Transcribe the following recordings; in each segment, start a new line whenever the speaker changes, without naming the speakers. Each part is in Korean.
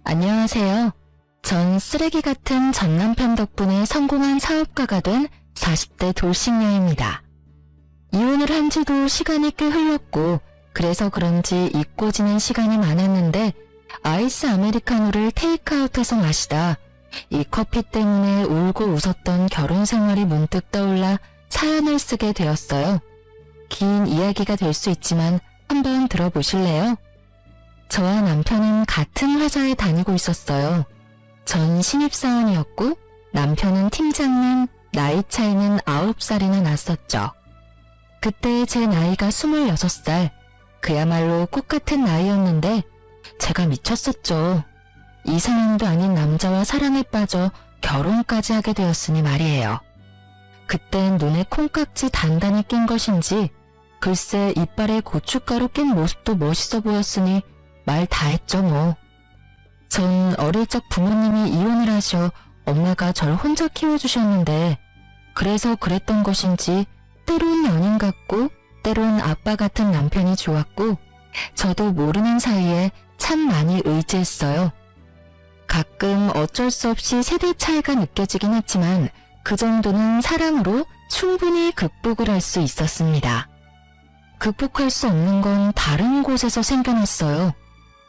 안녕하세요. 전 쓰레기 같은 전 남편 덕분에 성공한 사업가가 된 40대 돌싱녀입니다. 이혼을 한 지도 시간이 꽤 흘렀고 그래서 그런지 잊고 지낸 시간이 많았는데 아이스 아메리카노를 테이크아웃해서 마시다 이 커피 때문에 울고 웃었던 결혼 생활이 문득 떠올라 사연을 쓰게 되었어요. 긴 이야기가 될 수 있지만 한번 들어보실래요? 저와 남편은 같은 회사에 다니고 있었어요. 전 신입사원이었고 남편은 팀장님, 나이 차이는 9살이나 났었죠. 그때 제 나이가 26살, 그야말로 꽃 같은 나이였는데 제가 미쳤었죠. 이상형도 아닌 남자와 사랑에 빠져 결혼까지 하게 되었으니 말이에요. 그땐 눈에 콩깍지 단단히 낀 것인지 글쎄 이빨에 고춧가루 낀 모습도 멋있어 보였으니 말 다 했죠 뭐. 전 어릴 적 부모님이 이혼을 하셔 엄마가 절 혼자 키워주셨는데 그래서 그랬던 것인지 때론 연인 같고 때론 아빠 같은 남편이 좋았고 저도 모르는 사이에 참 많이 의지했어요. 가끔 어쩔 수 없이 세대 차이가 느껴지긴 했지만 그 정도는 사랑으로 충분히 극복을 할 수 있었습니다. 극복할 수 없는 건 다른 곳에서 생겨났어요.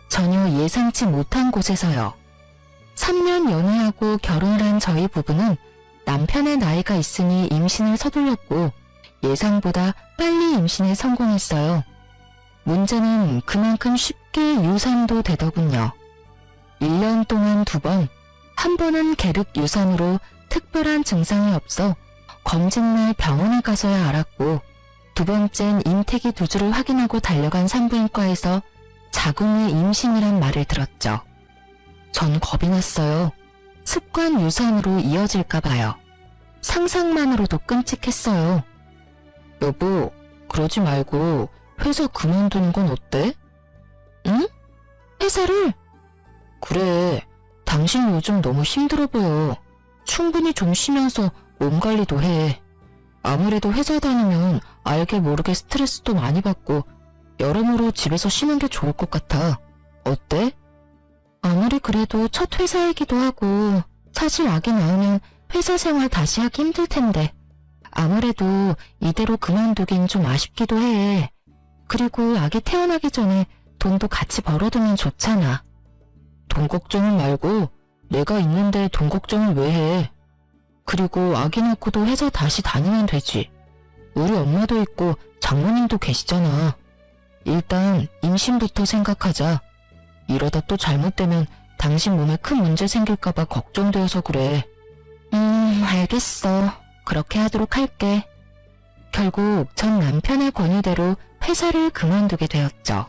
전혀 예상치 못한 곳에서요. 3년 연애하고 결혼을 한 저희 부부는 남편의 나이가 있으니 임신을 서둘렀고 예상보다 빨리 임신에 성공했어요. 문제는 그만큼 쉽게 유산도 되더군요. 1년 동안 2번, 한 번은 계륵 유산으로 특별한 증상이 없어 검진날 병원에 가서야 알았고 2번째는 임태기 두주를 확인하고 달려간 산부인과에서 자궁의 임신이란 말을 들었죠. 전 겁이 났어요. 습관 유산으로 이어질까봐요. 상상만으로도 끔찍했어요. 여보, 그러지 말고 회사 그만두는 건 어때? 응? 회사를? 그래, 당신 요즘 너무 힘들어 보여. 충분히 좀 쉬면서 몸 관리도 해. 아무래도 회사 다니면 알게 모르게 스트레스도 많이 받고 여러모로 집에서 쉬는 게 좋을 것 같아. 어때? 아무리 그래도 첫 회사이기도 하고 사실 아기 낳으면 회사 생활 다시 하기 힘들 텐데 아무래도 이대로 그만두긴 좀 아쉽기도 해. 그리고 아기 태어나기 전에 돈도 같이 벌어두면 좋잖아. 돈 걱정은 말고 내가 있는데 돈 걱정을 왜 해? 그리고 아기 낳고도 회사 다시 다니면 되지. 우리 엄마도 있고 장모님도 계시잖아. 일단 임신부터 생각하자. 이러다 또 잘못되면 당신 몸에 큰 문제 생길까봐 걱정되어서 그래. 알겠어. 그렇게 하도록 할게. 결국 전 남편의 권유대로 회사를 그만두게 되었죠.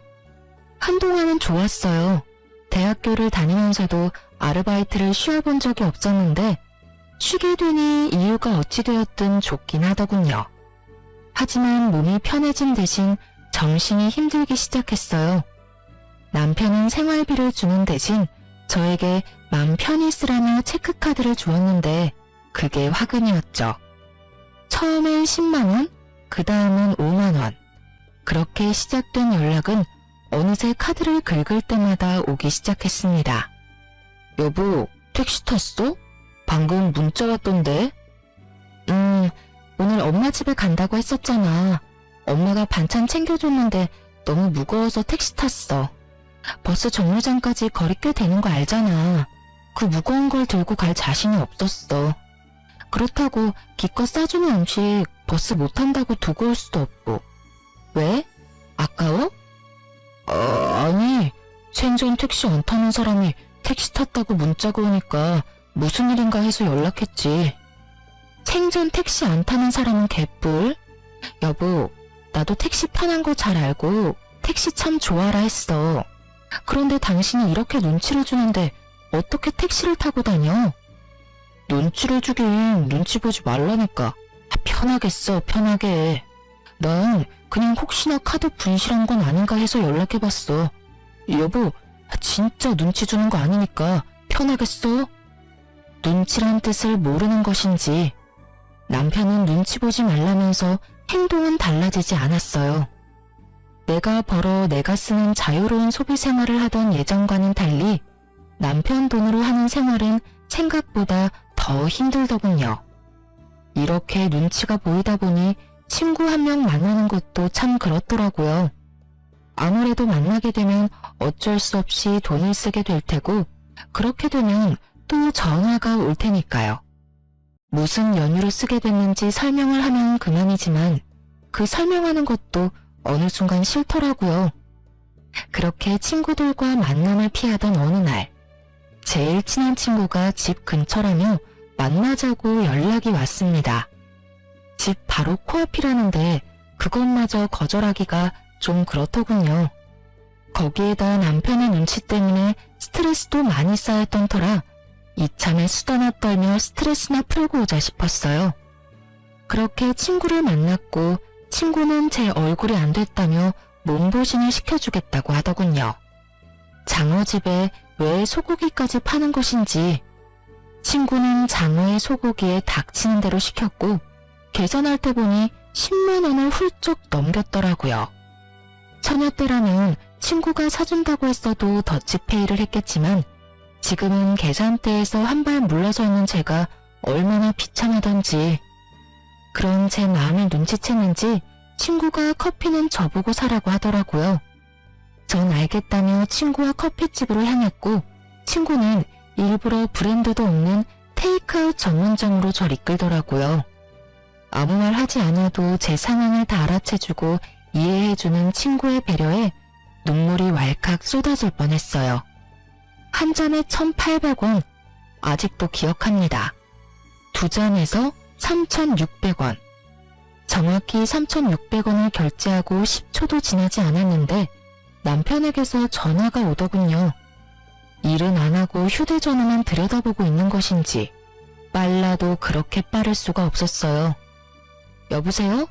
한동안은 좋았어요. 대학교를 다니면서도 아르바이트를 쉬어본 적이 없었는데 쉬게 되니 이유가 어찌 되었든 좋긴 하더군요. 하지만 몸이 편해진 대신 정신이 힘들기 시작했어요. 남편은 생활비를 주는 대신 저에게 맘 편히 쓰라며 체크카드를 주었는데 그게 화근이었죠. 처음엔 10만원, 그 다음은 5만원. 그렇게 시작된 연락은 어느새 카드를 긁을 때마다 오기 시작했습니다. 여보, 택시 탔어? 방금 문자 왔던데? 오늘 엄마 집에 간다고 했었잖아. 엄마가 반찬 챙겨줬는데 너무 무거워서 택시 탔어. 버스 정류장까지 거리 꽤 되는 거 알잖아. 그 무거운 걸 들고 갈 자신이 없었어. 그렇다고 기껏 싸주는 음식 버스 못 탄다고 두고 올 수도 없고. 왜? 아까워? 아니, 생전 택시 안 타는 사람이 택시 탔다고 문자가 오니까 무슨 일인가 해서 연락했지. 생전 택시 안 타는 사람은 개뿔? 여보, 나도 택시 편한 거 잘 알고 택시 참 좋아라 했어. 그런데 당신이 이렇게 눈치를 주는데 어떻게 택시를 타고 다녀? 눈치를 주긴 눈치 보지 말라니까. 편하게 써, 편하게. 난 그냥 혹시나 카드 분실한 건 아닌가 해서 연락해봤어. 여보, 진짜 눈치 주는 거 아니니까 편하게 써. 눈치란 뜻을 모르는 것인지 남편은 눈치 보지 말라면서 행동은 달라지지 않았어요. 내가 벌어 내가 쓰는 자유로운 소비 생활을 하던 예전과는 달리 남편 돈으로 하는 생활은 생각보다 더 힘들더군요. 이렇게 눈치가 보이다 보니 친구 한 명 만나는 것도 참 그렇더라고요. 아무래도 만나게 되면 어쩔 수 없이 돈을 쓰게 될 테고 그렇게 되면 또 전화가 올 테니까요. 무슨 연유로 쓰게 됐는지 설명을 하면 그만이지만 그 설명하는 것도 어느 순간 싫더라고요. 그렇게 친구들과 만남을 피하던 어느 날 제일 친한 친구가 집 근처라며 만나자고 연락이 왔습니다. 집 바로 코앞이라는데 그것마저 거절하기가 좀 그렇더군요. 거기에다 남편의 눈치 때문에 스트레스도 많이 쌓였던 터라 이참에 수다나 떨며 스트레스나 풀고 오자 싶었어요. 그렇게 친구를 만났고 친구는 제 얼굴이 안 됐다며 몸보신을 시켜주겠다고 하더군요. 장어집에 왜 소고기까지 파는 것인지 친구는 장어의 소고기에 닥치는 대로 시켰고 계산할 때 보니 10만 원을 훌쩍 넘겼더라고요. 처녀 때라면 친구가 사준다고 했어도 더치페이를 했겠지만 지금은 계산대에서 한 발 물러서 있는 제가 얼마나 비참하던지 그런 제 마음을 눈치챘는지 친구가 커피는 저보고 사라고 하더라고요. 전 알겠다며 친구와 커피집으로 향했고 친구는 일부러 브랜드도 없는 테이크아웃 전문점으로 절 이끌더라고요. 아무 말 하지 않아도 제 상황을 다 알아채주고 이해해주는 친구의 배려에 눈물이 왈칵 쏟아질 뻔했어요. 한 잔에 1,800원, 아직도 기억합니다. 두 잔에서 3,600원. 정확히 3,600원을 결제하고 10초도 지나지 않았는데 남편에게서 전화가 오더군요. 일은 안 하고 휴대전화만 들여다보고 있는 것인지 빨라도 그렇게 빠를 수가 없었어요. 여보세요?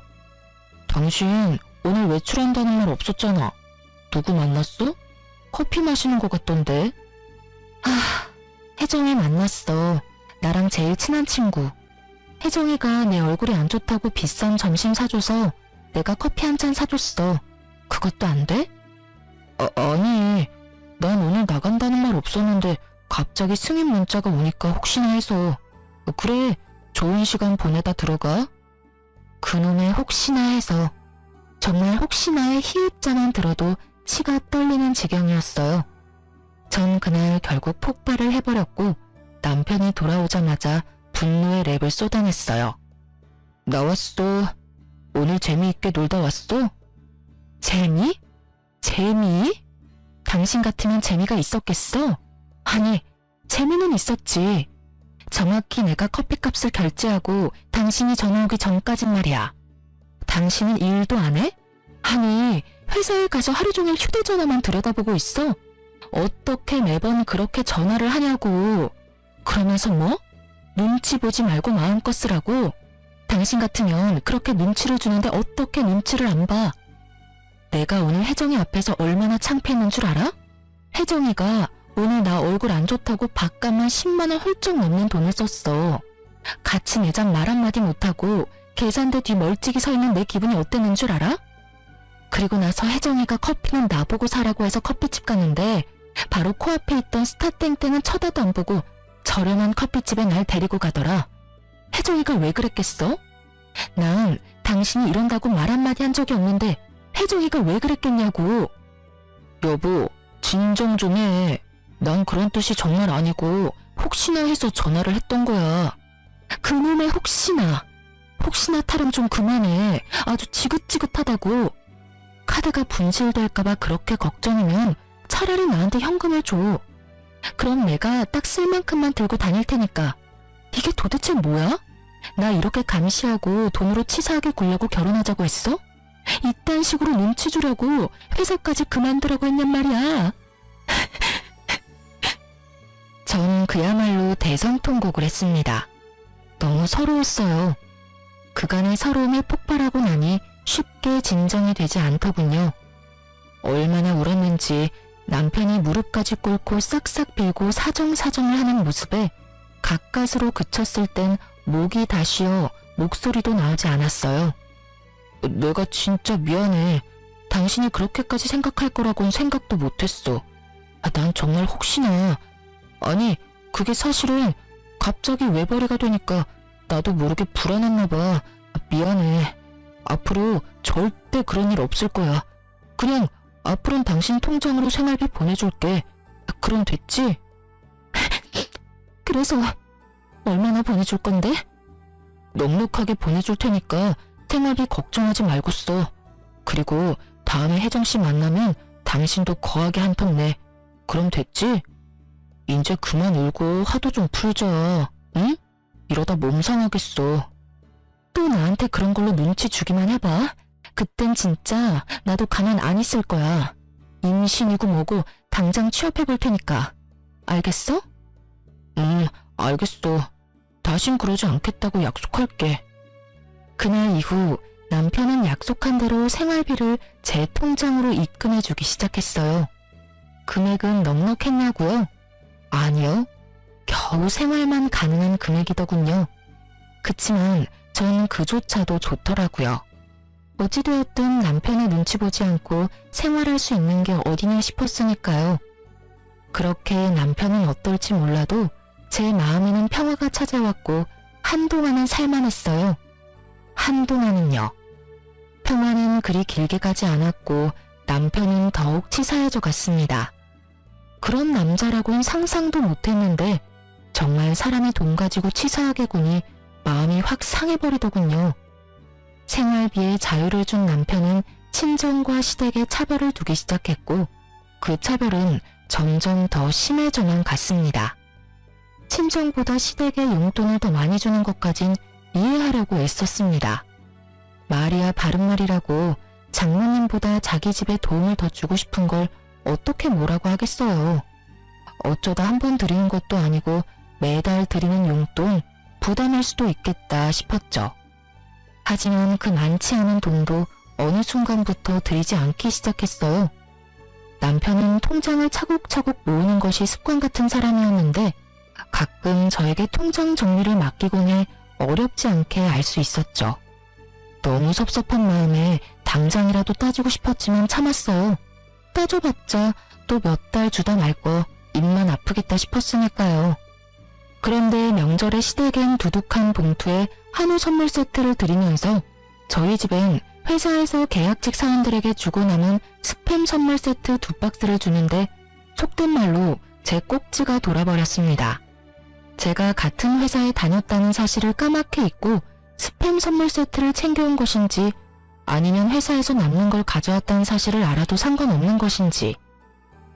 당신 오늘 외출한다는 말 없었잖아. 누구 만났어? 커피 마시는 것 같던데. 혜정이 만났어. 나랑 제일 친한 친구. 혜정이가 내 얼굴이 안 좋다고 비싼 점심 사줘서 내가 커피 한 잔 사줬어. 그것도 안 돼? 아니, 난 오늘 나간다는 말 없었는데 갑자기 승인 문자가 오니까 혹시나 해서. 그래, 좋은 시간 보내다 들어가. 그놈의 혹시나 해서 정말 혹시나의 히읗자만 들어도 치가 떨리는 지경이었어요. 전 그날 결국 폭발을 해버렸고 남편이 돌아오자마자 분노의 랩을 쏟아냈어요. 나왔어. 오늘 재미있게 놀다 왔어? 재미? 재미? 당신 같으면 재미가 있었겠어? 아니, 재미는 있었지. 정확히 내가 커피값을 결제하고 당신이 전화 오기 전까진 말이야. 당신은 일도 안 해? 아니, 회사에 가서 하루 종일 휴대전화만 들여다보고 있어? 어떻게 매번 그렇게 전화를 하냐고. 그러면서 뭐? 눈치 보지 말고 마음껏 쓰라고? 당신 같으면 그렇게 눈치를 주는데 어떻게 눈치를 안 봐? 내가 오늘 혜정이 앞에서 얼마나 창피했는 줄 알아? 혜정이가 오늘 나 얼굴 안 좋다고 밥값만 10만 원 훌쩍 넘는 돈을 썼어. 같이 내장 말 한마디 못하고 계산대 뒤 멀찍이 서 있는 내 기분이 어땠는 줄 알아? 그리고 나서 혜정이가 커피는 나보고 사라고 해서 커피집 갔는데 바로 코앞에 있던 스타땡땡은 쳐다도 안 보고 저렴한 커피집에 날 데리고 가더라. 혜정이가 왜 그랬겠어? 난 당신이 이런다고 말 한마디 한 적이 없는데 혜정이가 왜 그랬겠냐고. 여보, 진정 좀 해. 난 그런 뜻이 정말 아니고 혹시나 해서 전화를 했던 거야. 그놈의 혹시나. 혹시나 탈은 좀 그만해. 아주 지긋지긋하다고. 카드가 분실될까봐 그렇게 걱정이면 차라리 나한테 현금을 줘. 그럼 내가 딱 쓸 만큼만 들고 다닐 테니까. 이게 도대체 뭐야? 나 이렇게 감시하고 돈으로 치사하게 굴려고 결혼하자고 했어? 이딴 식으로 눈치 주려고 회사까지 그만두라고 했냔 말이야. 전 그야말로 대성통곡을 했습니다. 너무 서러웠어요. 그간의 서러움이 폭발하고 나니 쉽게 진정이 되지 않더군요. 얼마나 울었는지 남편이 무릎까지 꿇고 싹싹 빌고 사정사정을 하는 모습에 가까스로 그쳤을 땐 목이 다 쉬어 목소리도 나오지 않았어요. 내가 진짜 미안해. 당신이 그렇게까지 생각할 거라고는 생각도 못했어. 난 정말 혹시나 아니, 그게 사실은 갑자기 외벌이가 되니까 나도 모르게 불안했나 봐. 미안해. 앞으로 절대 그런 일 없을 거야. 그냥 앞으로는 당신 통장으로 생활비 보내줄게. 그럼 됐지? 그래서 얼마나 보내줄 건데? 넉넉하게 보내줄 테니까 생활비 걱정하지 말고 써. 그리고 다음에 혜정씨 만나면 당신도 거하게 한 턱 내. 그럼 됐지? 이제 그만 울고 화도 좀 풀자. 응? 이러다 몸 상하겠어. 또 나한테 그런 걸로 눈치 주기만 해봐. 그땐 진짜 나도 가만 안 있을 거야. 임신이고 뭐고 당장 취업해볼 테니까. 알겠어? 알겠어. 다신 그러지 않겠다고 약속할게. 그날 이후 남편은 약속한 대로 생활비를 제 통장으로 입금해주기 시작했어요. 금액은 넉넉했냐고요? 아니요. 겨우 생활만 가능한 금액이더군요. 그치만 전 그조차도 좋더라고요. 어찌되었든 남편의 눈치 보지 않고 생활할 수 있는 게 어디냐 싶었으니까요. 그렇게 남편은 어떨지 몰라도 제 마음에는 평화가 찾아왔고 한동안은 살만했어요. 한동안은요. 평화는 그리 길게 가지 않았고 남편은 더욱 치사해져 갔습니다. 그런 남자라고는 상상도 못했는데 정말 사람이 돈 가지고 치사하게 구니 마음이 확 상해버리더군요. 생활비에 자유를 준 남편은 친정과 시댁에 차별을 두기 시작했고 그 차별은 점점 더 심해져만 갔습니다. 친정보다 시댁에 용돈을 더 많이 주는 것까진 이해하려고 애썼습니다. 말이야 바른 말이라고 장모님보다 자기 집에 도움을 더 주고 싶은 걸 어떻게 뭐라고 하겠어요. 어쩌다 한 번 드리는 것도 아니고 매달 드리는 용돈 부담일 수도 있겠다 싶었죠. 하지만 그 많지 않은 돈도 어느 순간부터 드리지 않기 시작했어요. 남편은 통장을 차곡차곡 모으는 것이 습관 같은 사람이었는데 가끔 저에게 통장 정리를 맡기곤 해 어렵지 않게 알 수 있었죠. 너무 섭섭한 마음에 당장이라도 따지고 싶었지만 참았어요. 따져봤자 또 몇 달 주다 말거 입만 아프겠다 싶었으니까요. 그런데 명절에 시댁엔 두둑한 봉투에 한우 선물 세트를 드리면서 저희 집엔 회사에서 계약직 사원들에게 주고 남은 스팸 선물 세트 2박스를 주는데 속된 말로 제 꼭지가 돌아버렸습니다. 제가 같은 회사에 다녔다는 사실을 까맣게 잊고 스팸 선물 세트를 챙겨온 것인지 아니면 회사에서 남는 걸 가져왔다는 사실을 알아도 상관없는 것인지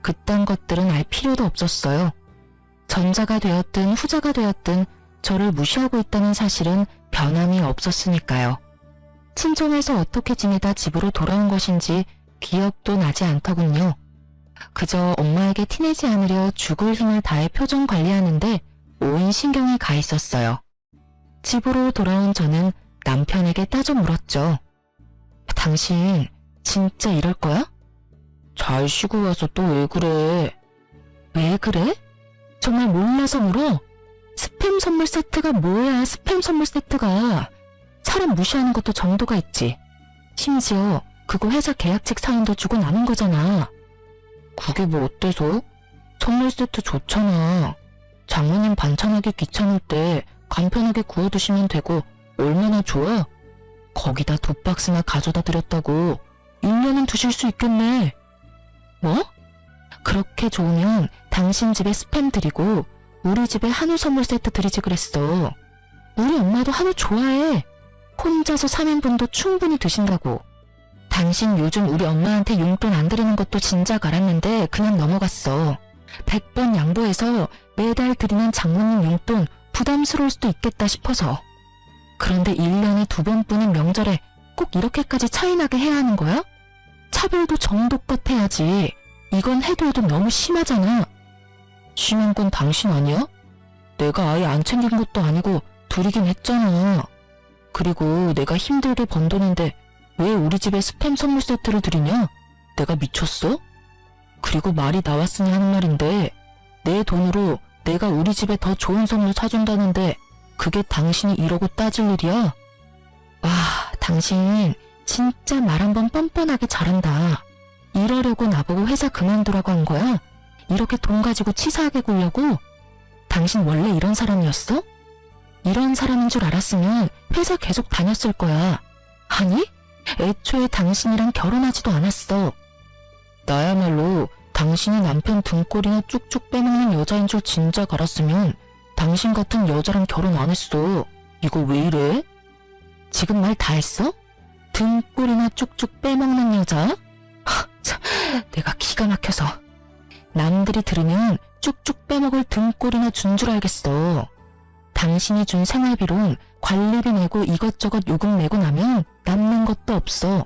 그딴 것들은 알 필요도 없었어요. 전자가 되었든 후자가 되었든 저를 무시하고 있다는 사실은 변함이 없었으니까요. 친정에서 어떻게 지내다 집으로 돌아온 것인지 기억도 나지 않더군요. 그저 엄마에게 티내지 않으려 죽을 힘을 다해 표정 관리하는데 온 신경이 가 있었어요. 집으로 돌아온 저는 남편에게 따져 물었죠. 당신 진짜 이럴 거야? 잘 쉬고 와서 또 왜 그래? 왜 그래? 정말 몰라서 물어? 스팸 선물 세트가 뭐야, 스팸 선물 세트가. 사람 무시하는 것도 정도가 있지. 심지어 그거 회사 계약직 사원도 주고 남은 거잖아. 그게 뭐 어때서? 선물 세트 좋잖아. 장모님 반찬하기 귀찮을 때 간편하게 구워 드시면 되고 얼마나 좋아? 거기다 2박스나 가져다 드렸다고 1년은 드실 수 있겠네. 뭐? 그렇게 좋으면 당신 집에 스팸 드리고 우리 집에 한우 선물 세트 드리지 그랬어. 우리 엄마도 한우 좋아해. 혼자서 3인분도 충분히 드신다고. 당신 요즘 우리 엄마한테 용돈 안 드리는 것도 진작 알았는데 그냥 넘어갔어. 100번 양보해서 매달 드리는 장모님 용돈 부담스러울 수도 있겠다 싶어서. 그런데 1년에 2번뿐인 명절에 꼭 이렇게까지 차이나게 해야 하는 거야? 차별도 정도껏 해야지. 이건 해도 너무 심하잖아. 심한 건 당신 아니야? 내가 아예 안 챙긴 것도 아니고 드리긴 했잖아. 그리고 내가 힘들게 번 돈인데 왜 우리 집에 스팸 선물 세트를 드리냐? 내가 미쳤어? 그리고 말이 나왔으니 하는 말인데 내 돈으로 내가 우리 집에 더 좋은 선물 사준다는데 그게 당신이 이러고 따질 일이야? 와, 당신 진짜 말 한번 뻔뻔하게 잘한다. 이러려고 나보고 회사 그만두라고 한 거야? 이렇게 돈 가지고 치사하게 굴려고? 당신 원래 이런 사람이었어? 이런 사람인 줄 알았으면 회사 계속 다녔을 거야. 아니? 애초에 당신이랑 결혼하지도 않았어. 나야말로 당신이 남편 등골이나 쭉쭉 빼먹는 여자인 줄 진작 알았으면 당신 같은 여자랑 결혼 안 했어. 이거 왜 이래? 지금 말 다 했어? 등골이나 쭉쭉 빼먹는 여자? 참, 내가 기가 막혀서. 남들이 들으면 쭉쭉 빼먹을 등골이나 준 줄 알겠어. 당신이 준 생활비론 관리비 내고 이것저것 요금 내고 나면 남는 것도 없어.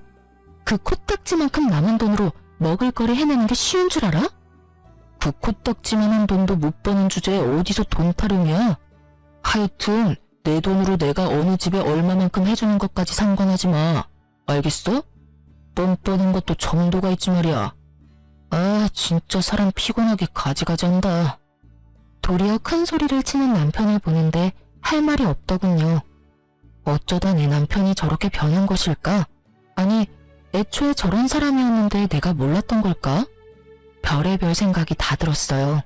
그 코딱지만큼 남은 돈으로 먹을 거리 해내는 게 쉬운 줄 알아? 그 코딱지만한 돈도 못 버는 주제에 어디서 돈 타령이야? 하여튼 내 돈으로 내가 어느 집에 얼마만큼 해주는 것까지 상관하지 마. 알겠어? 뻔뻔한 것도 정도가 있지 말이야. 아, 진짜 사람 피곤하게 가지가지 한다. 도리어 큰 소리를 치는 남편을 보는데 할 말이 없더군요. 어쩌다 내 남편이 저렇게 변한 것일까? 아니, 애초에 저런 사람이었는데 내가 몰랐던 걸까? 별의별 생각이 다 들었어요.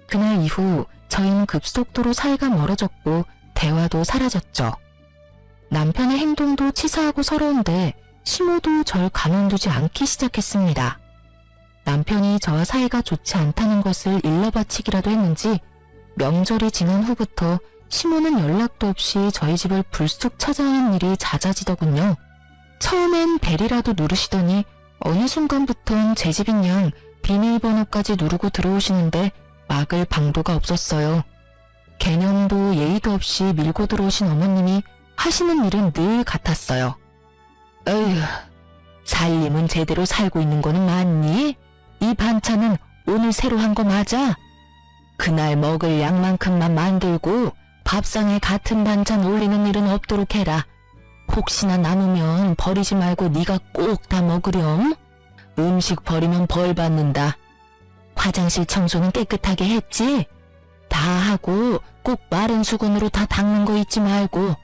그날 이후 저희는 급속도로 사이가 멀어졌고 대화도 사라졌죠. 남편의 행동도 치사하고 서러운데 시모도 절 가만두지 않기 시작했습니다. 남편이 저와 사이가 좋지 않다는 것을 일러바치기라도 했는지 명절이 지난 후부터 시모는 연락도 없이 저희 집을 불쑥 찾아오는 일이 잦아지더군요. 처음엔 벨이라도 누르시더니 어느 순간부턴 제 집인 양 비밀번호까지 누르고 들어오시는데 막을 방도가 없었어요. 개념도 예의도 없이 밀고 들어오신 어머님이 하시는 일은 늘 같았어요. 에휴, 살림은 제대로 살고 있는 거는 맞니? 이 반찬은 오늘 새로 한 거 맞아? 그날 먹을 양만큼만 만들고 밥상에 같은 반찬 올리는 일은 없도록 해라. 혹시나 남으면 버리지 말고 네가 꼭 다 먹으렴. 음식 버리면 벌 받는다. 화장실 청소는 깨끗하게 했지? 다 하고 꼭 마른 수건으로 다 닦는 거 잊지 말고.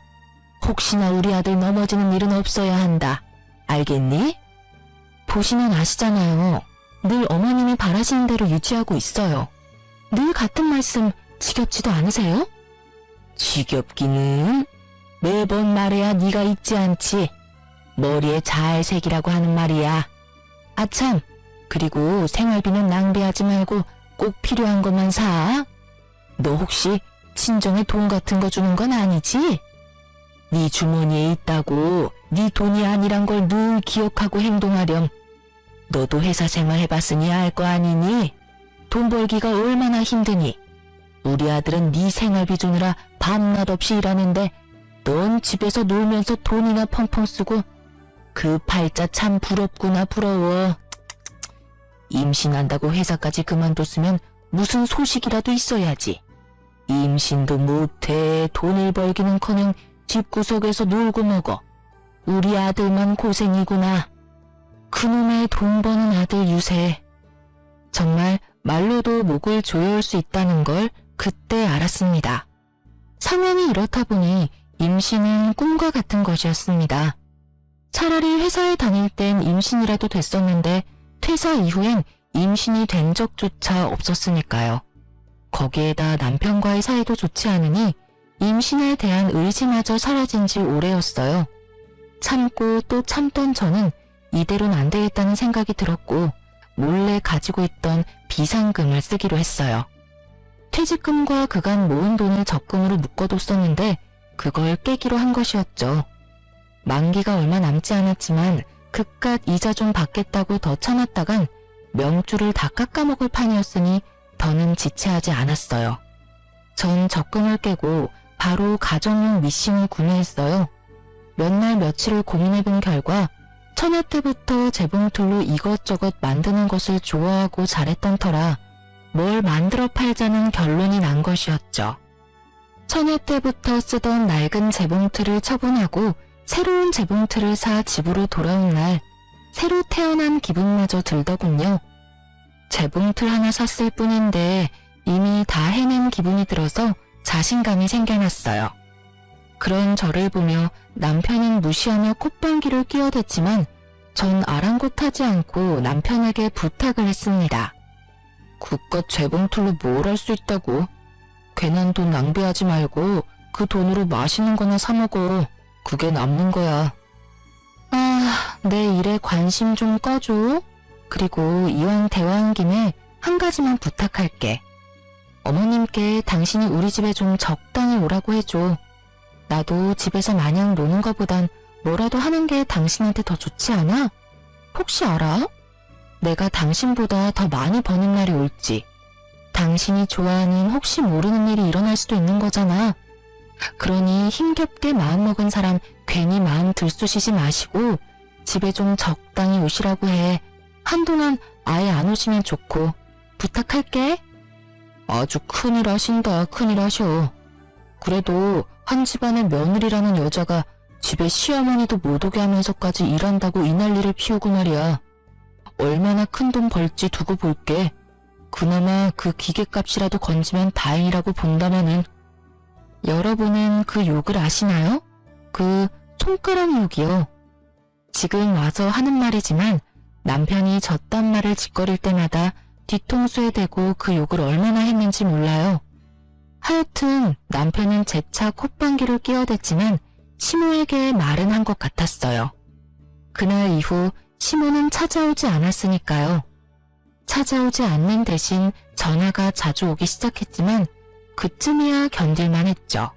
혹시나 우리 아들 넘어지는 일은 없어야 한다. 알겠니? 보시면 아시잖아요. 늘 어머님이 바라시는 대로 유지하고 있어요. 늘 같은 말씀 지겹지도 않으세요? 지겹기는 매번 말해야 네가 잊지 않지. 머리에 잘 새기라고 하는 말이야. 아참, 그리고 생활비는 낭비하지 말고 꼭 필요한 것만 사. 너 혹시 친정에 돈 같은 거 주는 건 아니지? 네 주머니에 있다고 네 돈이 아니란 걸 늘 기억하고 행동하렴. 너도 회사 생활 해봤으니 알 거 아니니? 돈 벌기가 얼마나 힘드니? 우리 아들은 네 생활비 주느라 밤낮 없이 일하는데 넌 집에서 놀면서 돈이나 펑펑 쓰고 그 팔자 참 부럽구나 부러워. 임신한다고 회사까지 그만뒀으면 무슨 소식이라도 있어야지. 임신도 못해 돈을 벌기는커녕 집구석에서 놀고 먹어. 우리 아들만 고생이구나. 그놈의 돈 버는 아들 유세. 정말 말로도 목을 조여올 수 있다는 걸 그때 알았습니다. 상황이 이렇다 보니 임신은 꿈과 같은 것이었습니다. 차라리 회사에 다닐 땐 임신이라도 됐었는데 퇴사 이후엔 임신이 된 적조차 없었으니까요. 거기에다 남편과의 사이도 좋지 않으니 임신에 대한 의지마저 사라진 지 오래였어요. 참고 또 참던 저는 이대로는 안 되겠다는 생각이 들었고 몰래 가지고 있던 비상금을 쓰기로 했어요. 퇴직금과 그간 모은 돈을 적금으로 묶어뒀었는데 그걸 깨기로 한 것이었죠. 만기가 얼마 남지 않았지만 그깟 이자 좀 받겠다고 더 참았다간 명주를 다 깎아먹을 판이었으니 더는 지체하지 않았어요. 전 적금을 깨고 바로 가정용 미싱을 구매했어요. 몇 날 며칠을 고민해본 결과 처녀 때부터 재봉틀로 이것저것 만드는 것을 좋아하고 잘했던 터라 뭘 만들어 팔자는 결론이 난 것이었죠. 처녀 때부터 쓰던 낡은 재봉틀을 처분하고 새로운 재봉틀을 사 집으로 돌아온 날 새로 태어난 기분마저 들더군요. 재봉틀 하나 샀을 뿐인데 이미 다 해낸 기분이 들어서 자신감이 생겨났어요. 그런 저를 보며 남편은 무시하며 콧방귀를 끼어댔지만 전 아랑곳하지 않고 남편에게 부탁을 했습니다. 그깟 재봉틀로 뭘 할 수 있다고? 괜한 돈 낭비하지 말고 그 돈으로 맛있는 거나 사 먹어. 그게 남는 거야. 아, 내 일에 관심 좀 꺼줘. 그리고 이왕 대화한 김에 한 가지만 부탁할게. 어머님께 당신이 우리 집에 좀 적당히 오라고 해줘. 나도 집에서 마냥 노는 것보단 뭐라도 하는 게 당신한테 더 좋지 않아? 혹시 알아? 내가 당신보다 더 많이 버는 날이 올지. 당신이 좋아하는 혹시 모르는 일이 일어날 수도 있는 거잖아. 그러니 힘겹게 마음먹은 사람 괜히 마음 들쑤시지 마시고 집에 좀 적당히 오시라고 해. 한동안 아예 안 오시면 좋고. 부탁할게. 아주 큰일 하신다. 큰일 하셔. 그래도 한 집안의 며느리라는 여자가 집에 시어머니도 못 오게 하면서까지 일한다고 이 난리를 피우고 말이야. 얼마나 큰 돈 벌지 두고 볼게. 그나마 그 기계값이라도 건지면 다행이라고 본다마는. 여러분은 그 욕을 아시나요? 그 손가락 욕이요. 지금 와서 하는 말이지만 남편이 저딴 말을 짓거릴 때마다 뒤통수에 대고 그 욕을 얼마나 했는지 몰라요. 하여튼 남편은 재차 콧방귀를 끼어댔지만 시모에게 말은 한 것 같았어요. 그날 이후 시모는 찾아오지 않았으니까요. 찾아오지 않는 대신 전화가 자주 오기 시작했지만 그쯤이야 견딜만 했죠.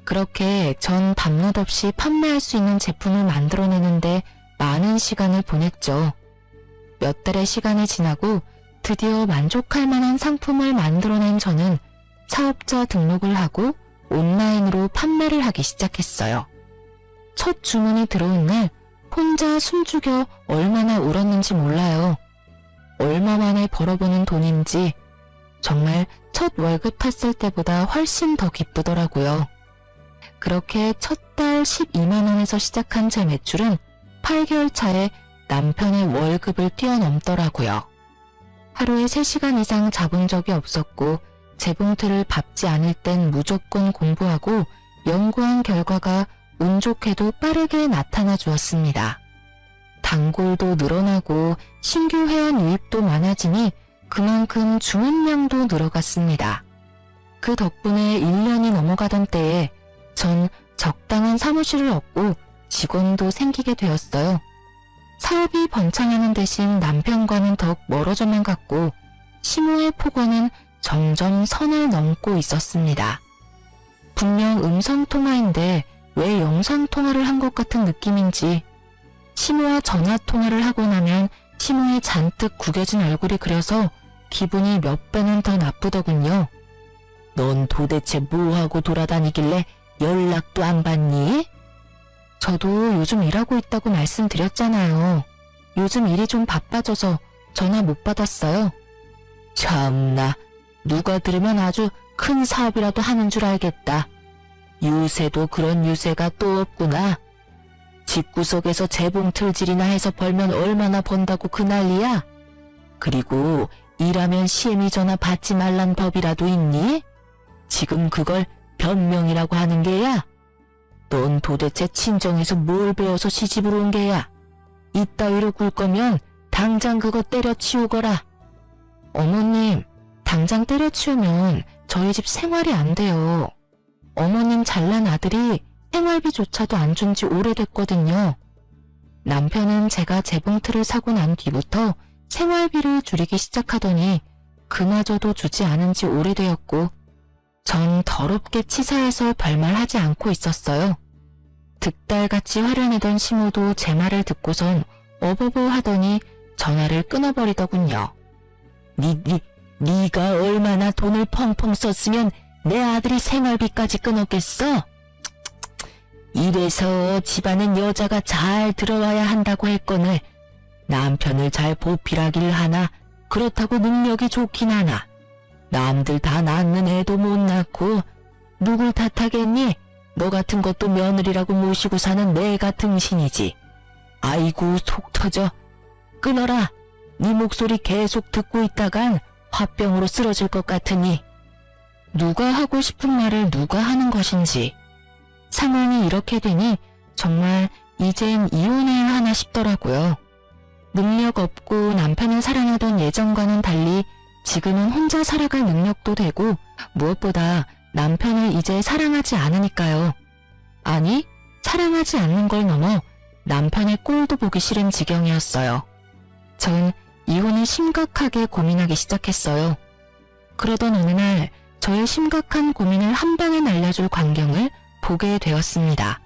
그렇게 전 밤낮 없이 판매할 수 있는 제품을 만들어내는데 많은 시간을 보냈죠. 몇 달의 시간이 지나고 드디어 만족할 만한 상품을 만들어낸 저는 사업자 등록을 하고 온라인으로 판매를 하기 시작했어요. 첫 주문이 들어온 날 혼자 숨죽여 얼마나 울었는지 몰라요. 얼마 만에 벌어보는 돈인지 정말 첫 월급 탔을 때보다 훨씬 더 기쁘더라고요. 그렇게 첫 달 12만 원에서 시작한 제 매출은 8개월 차에 남편의 월급을 뛰어넘더라고요. 하루에 3시간 이상 자본 적이 없었고 재봉틀을 밟지 않을 땐 무조건 공부하고 연구한 결과가 운 좋게도 빠르게 나타나 주었습니다. 단골도 늘어나고 신규 회원 유입도 많아지니 그만큼 주문량도 늘어갔습니다. 그 덕분에 1년이 넘어가던 때에 전 적당한 사무실을 얻고 직원도 생기게 되었어요. 사업이 번창하는 대신 남편과는 더욱 멀어져만 갔고 시모의 폭언은 점점 선을 넘고 있었습니다. 분명 음성통화인데 왜 영상통화를 한 것 같은 느낌인지 시모와 전화통화를 하고 나면 시모의 잔뜩 구겨진 얼굴이 그려서 기분이 몇 배는 더 나쁘더군요. 넌 도대체 뭐하고 돌아다니길래 연락도 안 받니? 저도 요즘 일하고 있다고 말씀드렸잖아요. 요즘 일이 좀 바빠져서 전화 못 받았어요. 참나, 누가 들으면 아주 큰 사업이라도 하는 줄 알겠다. 유세도 그런 유세가 또 없구나. 집구석에서 재봉틀질이나 해서 벌면 얼마나 번다고 그 난리야? 그리고 일하면 시엠이 전화 받지 말란 법이라도 있니? 지금 그걸 변명이라고 하는 게야? 넌 도대체 친정에서 뭘 배워서 시집으로 온 게야? 이따위로 굴 거면 당장 그거 때려치우거라. 어머님, 당장 때려치우면 저희 집 생활이 안 돼요. 어머님 잘난 아들이 생활비조차도 안 준 지 오래됐거든요. 남편은 제가 재봉틀을 사고 난 뒤부터 생활비를 줄이기 시작하더니 그마저도 주지 않은 지 오래되었고 전 더럽게 치사해서 별말 하지 않고 있었어요. 득달같이 화를 내던 시모도 제 말을 듣고선 어버버 하더니 전화를 끊어버리더군요. 네가 얼마나 돈을 펑펑 썼으면 내 아들이 생활비까지 끊었겠어? 이래서 집안엔 여자가 잘 들어와야 한다고 했거늘 남편을 잘 보필하길 하나 그렇다고 능력이 좋긴 하나 남들 다 낳는 애도 못 낳고 누굴 탓하겠니? 너 같은 것도 며느리라고 모시고 사는 내가 등신이지. 아이고 속 터져. 끊어라. 네 목소리 계속 듣고 있다간 화병으로 쓰러질 것 같으니. 누가 하고 싶은 말을 누가 하는 것인지. 상황이 이렇게 되니 정말 이젠 이혼해야 하나 싶더라고요. 능력 없고 남편을 사랑하던 예전과는 달리 지금은 혼자 살아갈 능력도 되고 무엇보다 남편을 이제 사랑하지 않으니까요. 아니, 사랑하지 않는 걸 넘어 남편의 꼴도 보기 싫은 지경이었어요. 전 이혼을 심각하게 고민하기 시작했어요. 그러던 어느 날 저의 심각한 고민을 한 방에 날려줄 광경을 보게 되었습니다.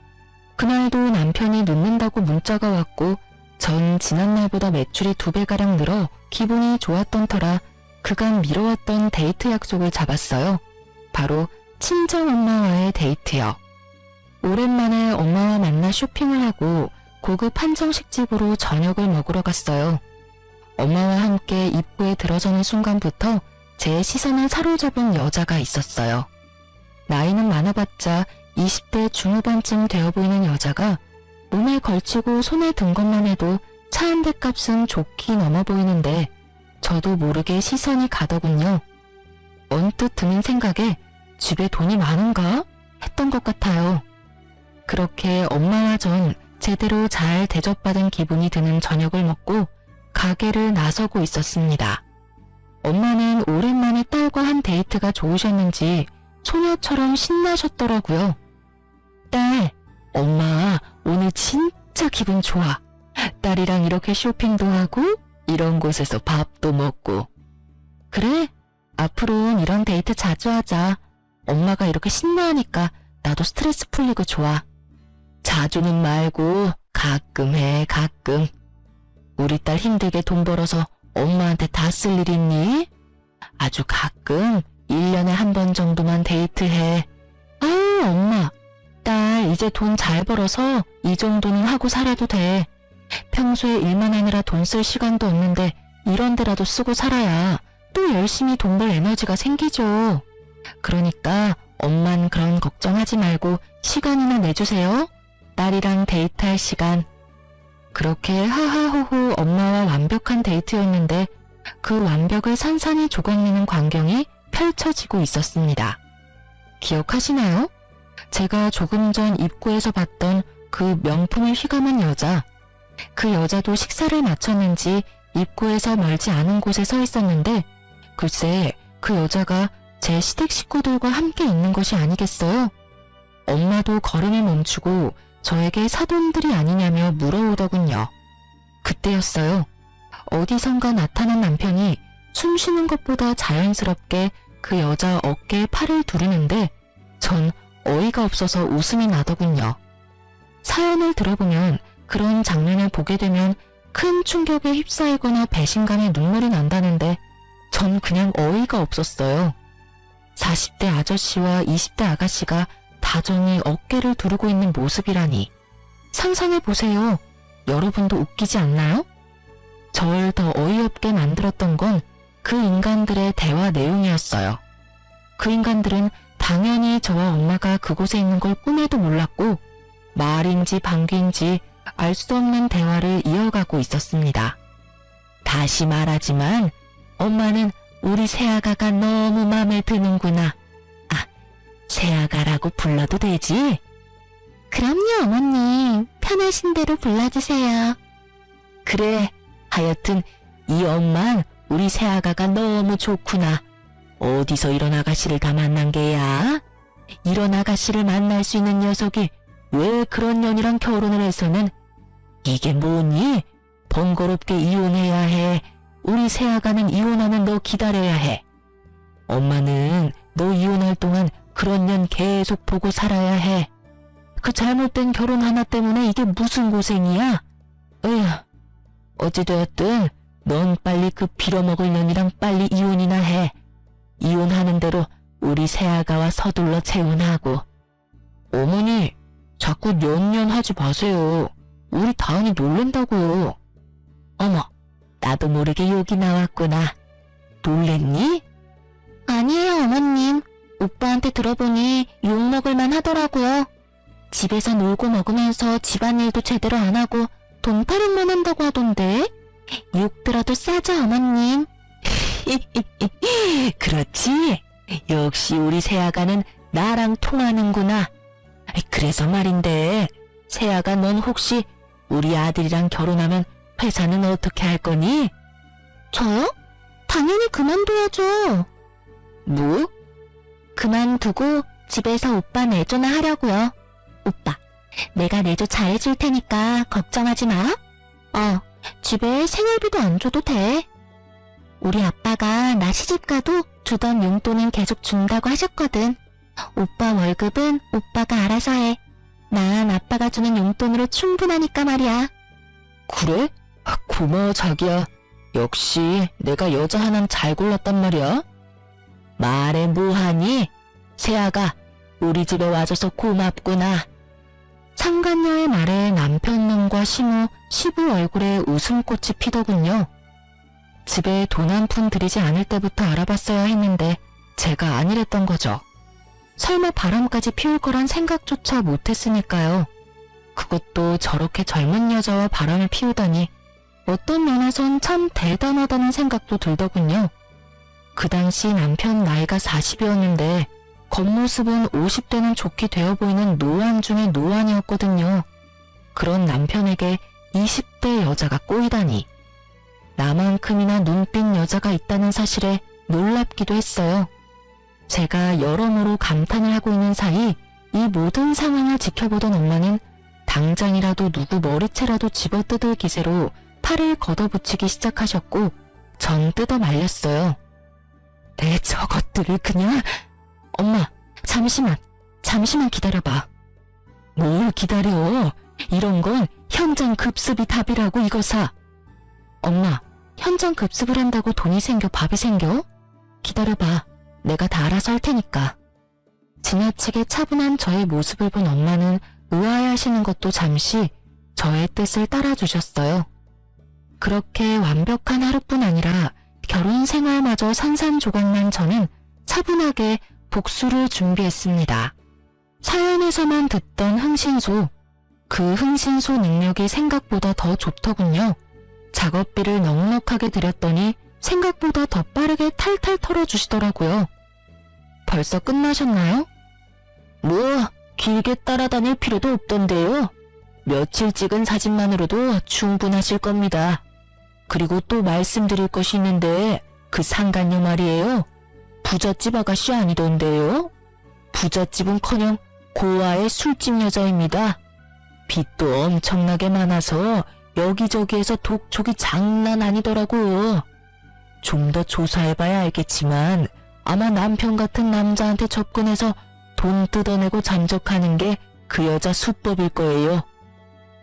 그날도 남편이 늦는다고 문자가 왔고 전 지난날보다 매출이 2배가량 늘어 기분이 좋았던 터라 그간 미뤄왔던 데이트 약속을 잡았어요. 바로 친정엄마와의 데이트요. 오랜만에 엄마와 만나 쇼핑을 하고 고급 한정식집으로 저녁을 먹으러 갔어요. 엄마와 함께 입구에 들어서는 순간부터 제 시선을 사로잡은 여자가 있었어요. 나이는 많아봤자 20대 중후반쯤 되어 보이는 여자가 몸에 걸치고 손에 든 것만 해도 차 한 대 값은 좋게 넘어 보이는데 저도 모르게 시선이 가더군요. 언뜻 드는 생각에 집에 돈이 많은가? 했던 것 같아요. 그렇게 엄마와 전 제대로 잘 대접받은 기분이 드는 저녁을 먹고 가게를 나서고 있었습니다. 엄마는 오랜만에 딸과 한 데이트가 좋으셨는지 소녀처럼 신나셨더라고요. 딸, 엄마 오늘 진짜 기분 좋아. 딸이랑 이렇게 쇼핑도 하고 이런 곳에서 밥도 먹고. 그래? 앞으로는 이런 데이트 자주 하자. 엄마가 이렇게 신나하니까 나도 스트레스 풀리고 좋아. 자주는 말고 가끔 해, 가끔. 우리 딸 힘들게 돈 벌어서 엄마한테 다 쓸 일 있니? 아주 가끔 1년에 한 번 정도만 데이트해. 아유, 엄마. 딸 이제 돈 잘 벌어서 이 정도는 하고 살아도 돼. 평소에 일만 하느라 돈 쓸 시간도 없는데 이런 데라도 쓰고 살아야 또 열심히 돈 벌 에너지가 생기죠. 그러니까 엄만 그런 걱정하지 말고 시간이나 내주세요. 딸이랑 데이트할 시간. 그렇게 하하호호 엄마와 완벽한 데이트였는데 그 완벽을 산산이 조각내는 광경이 펼쳐지고 있었습니다. 기억하시나요? 제가 조금 전 입구에서 봤던 그 명품을 휘감은 여자. 그 여자도 식사를 마쳤는지 입구에서 멀지 않은 곳에 서 있었는데 글쎄 그 여자가 제 시댁 식구들과 함께 있는 것이 아니겠어요? 엄마도 걸음을 멈추고 저에게 사돈들이 아니냐며 물어오더군요. 그때였어요. 어디선가 나타난 남편이 숨 쉬는 것보다 자연스럽게 그 여자 어깨에 팔을 두르는데 전 어이가 없어서 웃음이 나더군요. 사연을 들어보면 그런 장면을 보게 되면 큰 충격에 휩싸이거나 배신감에 눈물이 난다는데 전 그냥 어이가 없었어요. 40대 아저씨와 20대 아가씨가 다정히 어깨를 두르고 있는 모습이라니. 상상해보세요. 여러분도 웃기지 않나요? 절 더 어이없게 만들었던 건 그 인간들의 대화 내용이었어요. 그 인간들은 당연히 저와 엄마가 그곳에 있는 걸 꿈에도 몰랐고 말인지 방귀인지 알 수 없는 대화를 이어가고 있었습니다. 다시 말하지만 엄마는 우리 새아가가 너무 마음에 드는구나. 아, 새아가라고 불러도 되지? 그럼요, 어머님. 편하신 대로 불러주세요. 그래, 하여튼 이 엄만 우리 새아가가 너무 좋구나. 어디서 이런 아가씨를 다 만난 게야? 이런 아가씨를 만날 수 있는 녀석이 왜 그런 년이랑 결혼을 해서는 이게 뭐니? 번거롭게 이혼해야 해. 우리 새아가는 이혼하면 너 기다려야 해. 엄마는 너 이혼할 동안 그런 년 계속 보고 살아야 해. 그 잘못된 결혼 하나 때문에 이게 무슨 고생이야? 에휴, 어찌되었든 넌 빨리 그 빌어먹을 년이랑 빨리 이혼이나 해. 이혼하는 대로 우리 새아가와 서둘러 재혼하고. 어머니, 자꾸 년년 하지 마세요. 우리 다은이 놀란다고요. 어머, 나도 모르게 욕이 나왔구나. 놀랬니? 아니에요, 어머님. 오빠한테 들어보니 욕먹을만 하더라고요. 집에서 놀고 먹으면서 집안일도 제대로 안 하고 돈 타령만 한다고 하던데. 욕 들어도 싸죠, 어머님. 그렇지. 역시 우리 새아가는 나랑 통하는구나. 그래서 말인데, 새아가 넌 혹시 우리 아들이랑 결혼하면 회사는 어떻게 할 거니? 저요? 당연히 그만둬야죠. 뭐? 그만두고 집에서 오빠 내조나 하려고요. 오빠, 내가 내조 잘해줄 테니까 걱정하지 마. 집에 생활비도 안 줘도 돼. 우리 아빠가 나 시집가도 주던 용돈은 계속 준다고 하셨거든. 오빠 월급은 오빠가 알아서 해. 난 아빠가 주는 용돈으로 충분하니까 말이야. 그래? 고마워 자기야. 역시 내가 여자 하나는 잘 골랐단 말이야. 말해 뭐하니? 세아가 우리 집에 와줘서 고맙구나. 상간녀의 말에 남편놈과 시부 얼굴에 웃음꽃이 피더군요. 집에 돈 한 푼 들이지 않을 때부터 알아봤어야 했는데 제가 아니랬던 거죠. 설마 바람까지 피울 거란 생각조차 못했으니까요. 그것도 저렇게 젊은 여자와 바람을 피우다니 어떤 면에선 참 대단하다는 생각도 들더군요. 그 당시 남편 나이가 40이었는데 겉모습은 50대는 좋게 되어 보이는 노안 중의 노안이었거든요. 그런 남편에게 20대 여자가 꼬이다니. 나만큼이나 눈빛 여자가 있다는 사실에 놀랍기도 했어요. 제가 여러모로 감탄을 하고 있는 사이 이 모든 상황을 지켜보던 엄마는 당장이라도 누구 머리채라도 집어뜯을 기세로 팔을 걷어붙이기 시작하셨고 전 뜯어 말렸어요. 내 저것들을 그냥... 엄마, 잠시만 기다려봐. 뭘 기다려? 이런 건 현장 급습이 답이라고 이거사. 엄마, 현장 급습을 한다고 돈이 생겨 밥이 생겨? 기다려봐. 내가 다 알아서 할 테니까. 지나치게 차분한 저의 모습을 본 엄마는 의아해하시는 것도 잠시 저의 뜻을 따라주셨어요. 그렇게 완벽한 하루뿐 아니라 결혼 생활마저 산산조각난 저는 차분하게 복수를 준비했습니다. 사연에서만 듣던 흥신소, 그 흥신소 능력이 생각보다 더 좋더군요. 작업비를 넉넉하게 들였더니 생각보다 더 빠르게 탈탈 털어주시더라고요. 벌써 끝나셨나요? 뭐 길게 따라다닐 필요도 없던데요. 며칠 찍은 사진만으로도 충분하실 겁니다. 그리고 또 말씀드릴 것이 있는데 그 상간녀 말이에요. 부잣집 아가씨 아니던데요. 부잣집은커녕 고아의 술집 여자입니다. 빚도 엄청나게 많아서 여기저기에서 독촉이 장난 아니더라고요. 좀 더 조사해봐야 알겠지만 아마 남편 같은 남자한테 접근해서 돈 뜯어내고 잠적하는 게 그 여자 수법일 거예요.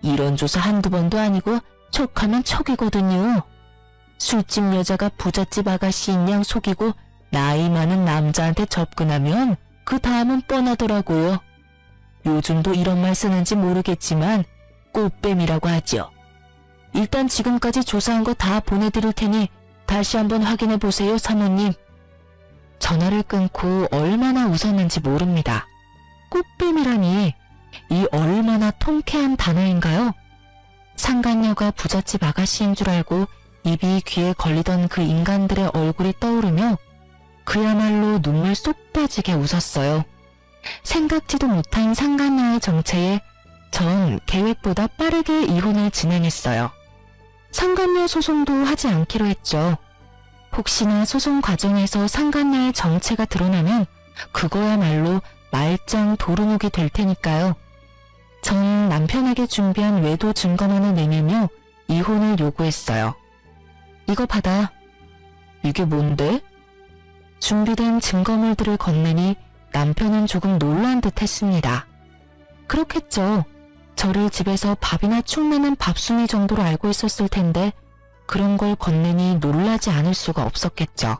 이런 조사 한두 번도 아니고 척하면 척이거든요. 술집 여자가 부잣집 아가씨인 양 속이고 나이 많은 남자한테 접근하면 그 다음은 뻔하더라고요. 요즘도 이런 말 쓰는지 모르겠지만 꽃뱀이라고 하죠. 일단 지금까지 조사한 거 다 보내드릴 테니 다시 한번 확인해 보세요, 사모님. 전화를 끊고 얼마나 웃었는지 모릅니다. 꽃뱀이라니 이 얼마나 통쾌한 단어인가요? 상간녀가 부잣집 아가씨인 줄 알고 입이 귀에 걸리던 그 인간들의 얼굴이 떠오르며 그야말로 눈물 쏙 빠지게 웃었어요. 생각지도 못한 상간녀의 정체에 전 계획보다 빠르게 이혼을 진행했어요. 상간녀 소송도 하지 않기로 했죠. 혹시나 소송 과정에서 상간녀의 정체가 드러나면 그거야말로 말짱 도루묵이 될 테니까요. 전 남편에게 준비한 외도 증거만을 내밀며 이혼을 요구했어요. 이거 받아. 이게 뭔데? 준비된 증거물들을 건네니 남편은 조금 놀란 듯 했습니다. 그렇겠죠. 저를 집에서 밥이나 축 내는 밥순이 정도로 알고 있었을 텐데 그런 걸 건네니 놀라지 않을 수가 없었겠죠.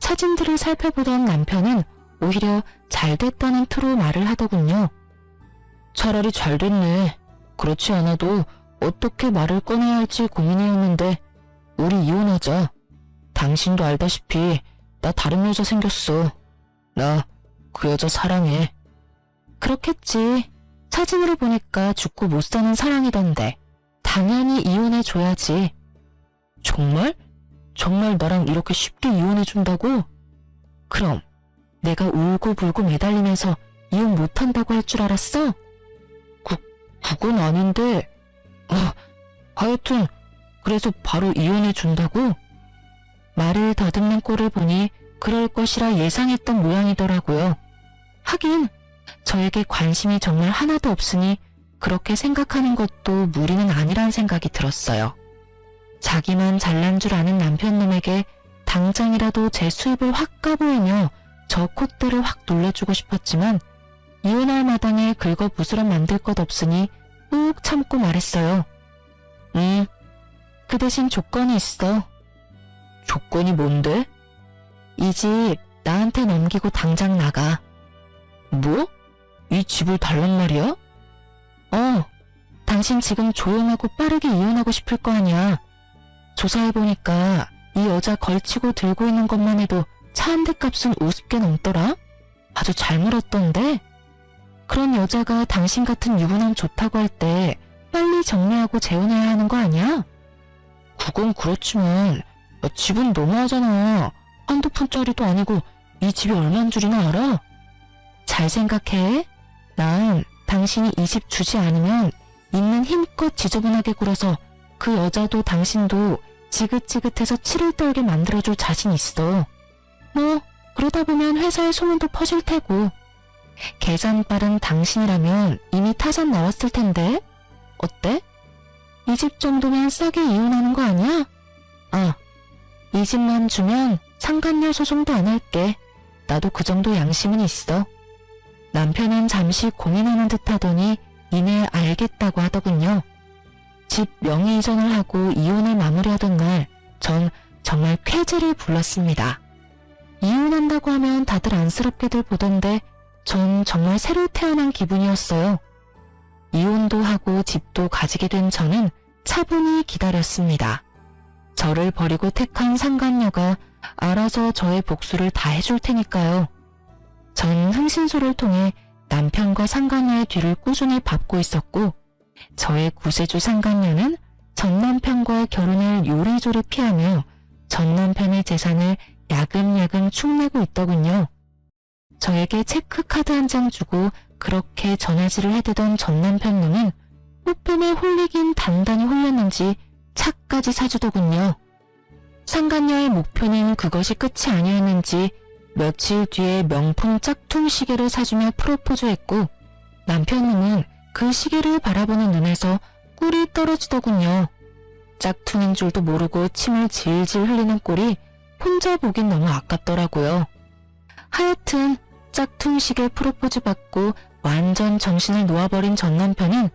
사진들을 살펴보던 남편은 오히려 잘 됐다는 투로 말을 하더군요. 차라리 잘 됐네. 그렇지 않아도 어떻게 말을 꺼내야 할지 고민이었는데 우리 이혼하자. 당신도 알다시피 나 다른 여자 생겼어. 나 그 여자 사랑해. 그렇겠지. 사진으로 보니까 죽고 못 사는 사랑이던데 당연히 이혼해줘야지. 정말? 정말 나랑 이렇게 쉽게 이혼해준다고? 그럼 내가 울고불고 매달리면서 이혼 못한다고 할 줄 알았어? 그건 아닌데. 하여튼 그래서 바로 이혼해준다고? 말을 더듬는 꼴을 보니 그럴 것이라 예상했던 모양이더라고요. 하긴 저에게 관심이 정말 하나도 없으니 그렇게 생각하는 것도 무리는 아니란 생각이 들었어요. 자기만 잘난 줄 아는 남편놈에게 당장이라도 제 수입을 확 까보이며 저 콧대를 확 놀려주고 싶었지만 이혼할 마당에 긁어부스럼 만들 것 없으니 꾹 참고 말했어요. 그 대신 조건이 있어. 조건이 뭔데? 이 집 나한테 넘기고 당장 나가. 뭐? 이 집을 달란 말이야? 당신 지금 조용하고 빠르게 이혼하고 싶을 거 아니야. 조사해보니까 이 여자 걸치고 들고 있는 것만 해도 차 한 대 값은 우습게 넘더라? 아주 잘 물었던데? 그런 여자가 당신 같은 유부남 좋다고 할 때 빨리 정리하고 재혼해야 하는 거 아니야? 그건 그렇지만 집은 너무하잖아. 한두 푼짜리도 아니고 이 집이 얼만 줄이나 알아? 잘 생각해. 난 당신이 이 집 주지 않으면 있는 힘껏 지저분하게 굴어서 그 여자도 당신도 지긋지긋해서 치를 떨게 만들어줄 자신 있어. 뭐 그러다 보면 회사에 소문도 퍼질 테고. 계산 빠른 당신이라면 이미 타산 나왔을 텐데. 어때? 이 집 정도면 싸게 이혼하는 거 아니야? 이 집만 주면 상간녀 소송도 안 할게. 나도 그 정도 양심은 있어. 남편은 잠시 고민하는 듯 하더니 이내 알겠다고 하더군요. 집 명의 이전을 하고 이혼을 마무리하던 날, 전 정말 쾌재를 불렀습니다. 이혼한다고 하면 다들 안쓰럽게들 보던데 전 정말 새로 태어난 기분이었어요. 이혼도 하고 집도 가지게 된 저는 차분히 기다렸습니다. 저를 버리고 택한 상간녀가 알아서 저의 복수를 다 해줄 테니까요. 전 흥신소를 통해 남편과 상간녀의 뒤를 꾸준히 밟고 있었고, 저의 구세주 상간녀는 전 남편과의 결혼을 요리조리 피하며 전 남편의 재산을 야금야금 축내고 있더군요. 저에게 체크카드 한 장 주고 그렇게 전화질을 해대던 전 남편놈은 꽃뱀에 홀리긴 단단히 홀렸는지 차까지 사주더군요. 상간녀의 목표는 그것이 끝이 아니었는지 며칠 뒤에 명품 짝퉁 시계를 사주며 프로포즈했고, 남편놈은 그 시계를 바라보는 눈에서 꿀이 떨어지더군요. 짝퉁인 줄도 모르고 침을 질질 흘리는 꼴이 혼자 보긴 너무 아깝더라고요. 하여튼 짝퉁 시계 프로포즈 받고 완전 정신을 놓아버린 전 남편은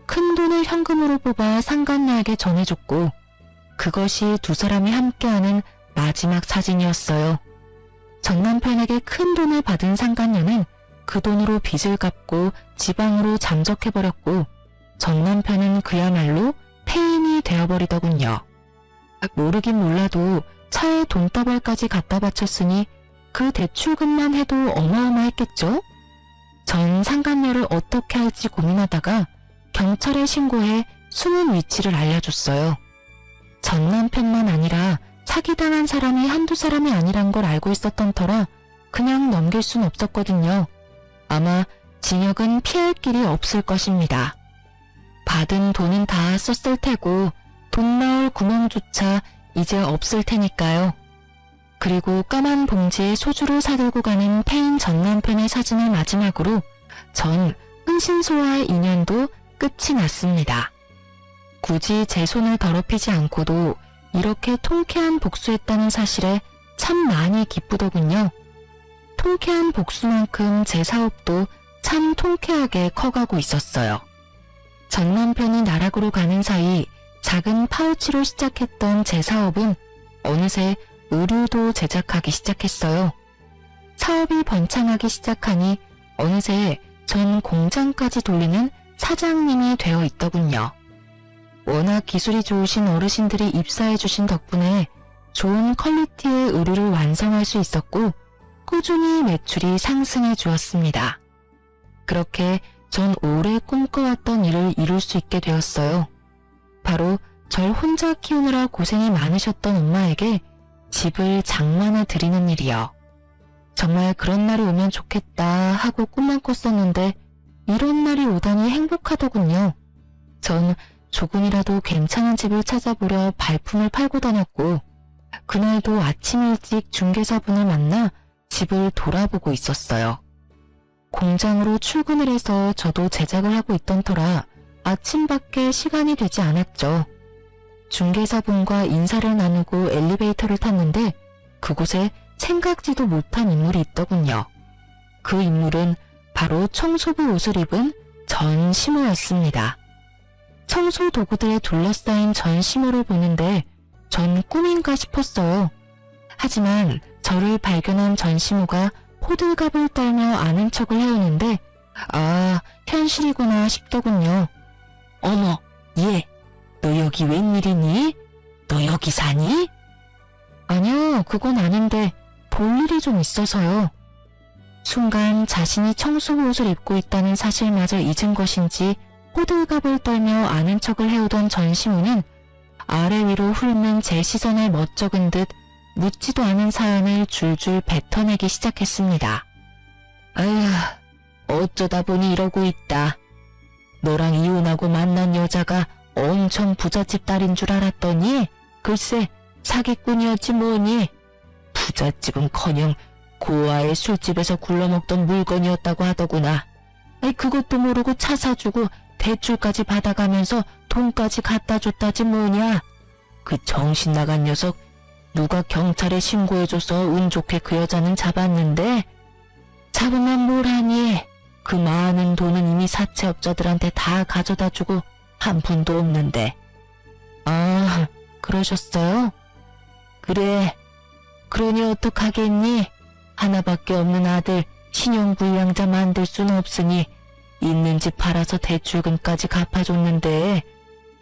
큰 돈을 현금으로 뽑아 상간녀에게 전해줬고, 그것이 두 사람이 함께하는 마지막 사진이었어요. 전 남편에게 큰 돈을 받은 상간녀는 그 돈으로 빚을 갚고 지방으로 잠적해버렸고, 전 남편은 그야말로 폐인이 되어버리더군요. 모르긴 몰라도 차에 돈다발까지 갖다 바쳤으니 그 대출금만 해도 어마어마했겠죠? 전 상간녀를 어떻게 할지 고민하다가 경찰에 신고해 숨은 위치를 알려줬어요. 전 남편만 아니라 사기당한 사람이 한두 사람이 아니란 걸 알고 있었던 터라 그냥 넘길 순 없었거든요. 아마 징역은 피할 길이 없을 것입니다. 받은 돈은 다 썼을 테고 돈 나올 구멍조차 이제 없을 테니까요. 그리고 까만 봉지에 소주를 사들고 가는 폐인 전 남편의 사진을 마지막으로 전 흥신소와의 인연도 끝이 났습니다. 굳이 제 손을 더럽히지 않고도 이렇게 통쾌한 복수했다는 사실에 참 많이 기쁘더군요. 통쾌한 복수만큼 제 사업도 참 통쾌하게 커가고 있었어요. 전 남편이 나락으로 가는 사이 작은 파우치로 시작했던 제 사업은 어느새 의류도 제작하기 시작했어요. 사업이 번창하기 시작하니 어느새 전 공장까지 돌리는 사장님이 되어 있더군요. 워낙 기술이 좋으신 어르신들이 입사해 주신 덕분에 좋은 퀄리티의 의류를 완성할 수 있었고 꾸준히 매출이 상승해 주었습니다. 그렇게 전 오래 꿈꿔왔던 일을 이룰 수 있게 되었어요. 바로 절 혼자 키우느라 고생이 많으셨던 엄마에게 집을 장만해 드리는 일이요. 정말 그런 날이 오면 좋겠다 하고 꿈만 꿨었는데 이런 날이 오다니 행복하더군요. 전 조금이라도 괜찮은 집을 찾아보려 발품을 팔고 다녔고 그날도 아침 일찍 중개사분을 만나 집을 돌아보고 있었어요. 공장으로 출근을 해서 저도 제작을 하고 있던 터라 아침밖에 시간이 되지 않았죠. 중개사분과 인사를 나누고 엘리베이터를 탔는데 그곳에 생각지도 못한 인물이 있더군요. 그 인물은 바로 청소부 옷을 입은 전시모였습니다. 청소 도구들에 둘러싸인 전시모를 보는데 전 꿈인가 싶었어요. 하지만 저를 발견한 전시모가 호들갑을 떨며 아는 척을 해오는데 아, 현실이구나 싶더군요. 어머, 얘, 너 여기 웬일이니? 너 여기 사니? 아니요, 그건 아닌데 볼 일이 좀 있어서요. 순간 자신이 청소부 옷을 입고 있다는 사실마저 잊은 것인지 호들갑을 떨며 아는 척을 해오던 전시모는 아래 위로 훑는 제 시선에 멋쩍은 듯 묻지도 않은 사연을 줄줄 뱉어내기 시작했습니다. 아휴, 어쩌다 보니 이러고 있다. 너랑 이혼하고 만난 여자가 엄청 부잣집 딸인 줄 알았더니 글쎄 사기꾼이었지 뭐니. 부잣집은커녕 고아의 술집에서 굴러먹던 물건이었다고 하더구나. 그것도 모르고 차 사주고 대출까지 받아가면서 돈까지 갖다 줬다지 뭐냐. 그 정신 나간 녀석 누가 경찰에 신고해줘서 운 좋게 그 여자는 잡았는데 잡으면 뭘 하니. 그 많은 돈은 이미 사채업자들한테 다 가져다 주고 한 푼도 없는데. 아, 그러셨어요? 그래. 그러니 어떡하겠니? 하나밖에 없는 아들 신용불량자 만들 수는 없으니 있는 집 팔아서 대출금까지 갚아줬는데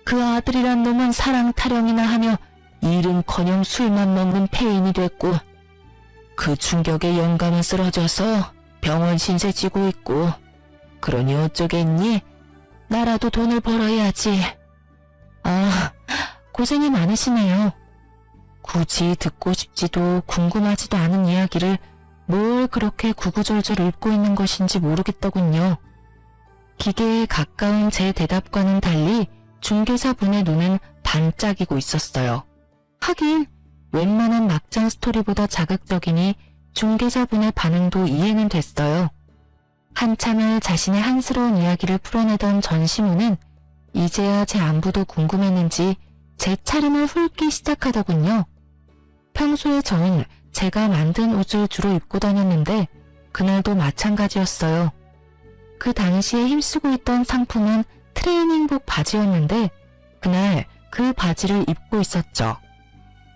그 아들이란 놈은 사랑 타령이나 하며 일은커녕 술만 먹는 폐인이 됐고 그 충격에 영감은 쓰러져서 병원 신세 지고 있고 그러니 어쩌겠니? 나라도 돈을 벌어야지. 아, 고생이 많으시네요. 굳이 듣고 싶지도 궁금하지도 않은 이야기를 뭘 그렇게 구구절절 읊고 있는 것인지 모르겠더군요. 기계에 가까운 제 대답과는 달리 중개사분의 눈은 반짝이고 있었어요. 하긴 웬만한 막장 스토리보다 자극적이니 중개사분의 반응도 이해는 됐어요. 한참을 자신의 한스러운 이야기를 풀어내던 전시무는 이제야 제 안부도 궁금했는지 제 차림을 훑기 시작하더군요. 평소에 전 제가 만든 옷을 주로 입고 다녔는데 그날도 마찬가지였어요. 그 당시에 힘쓰고 있던 상품은 트레이닝복 바지였는데 그날 그 바지를 입고 있었죠.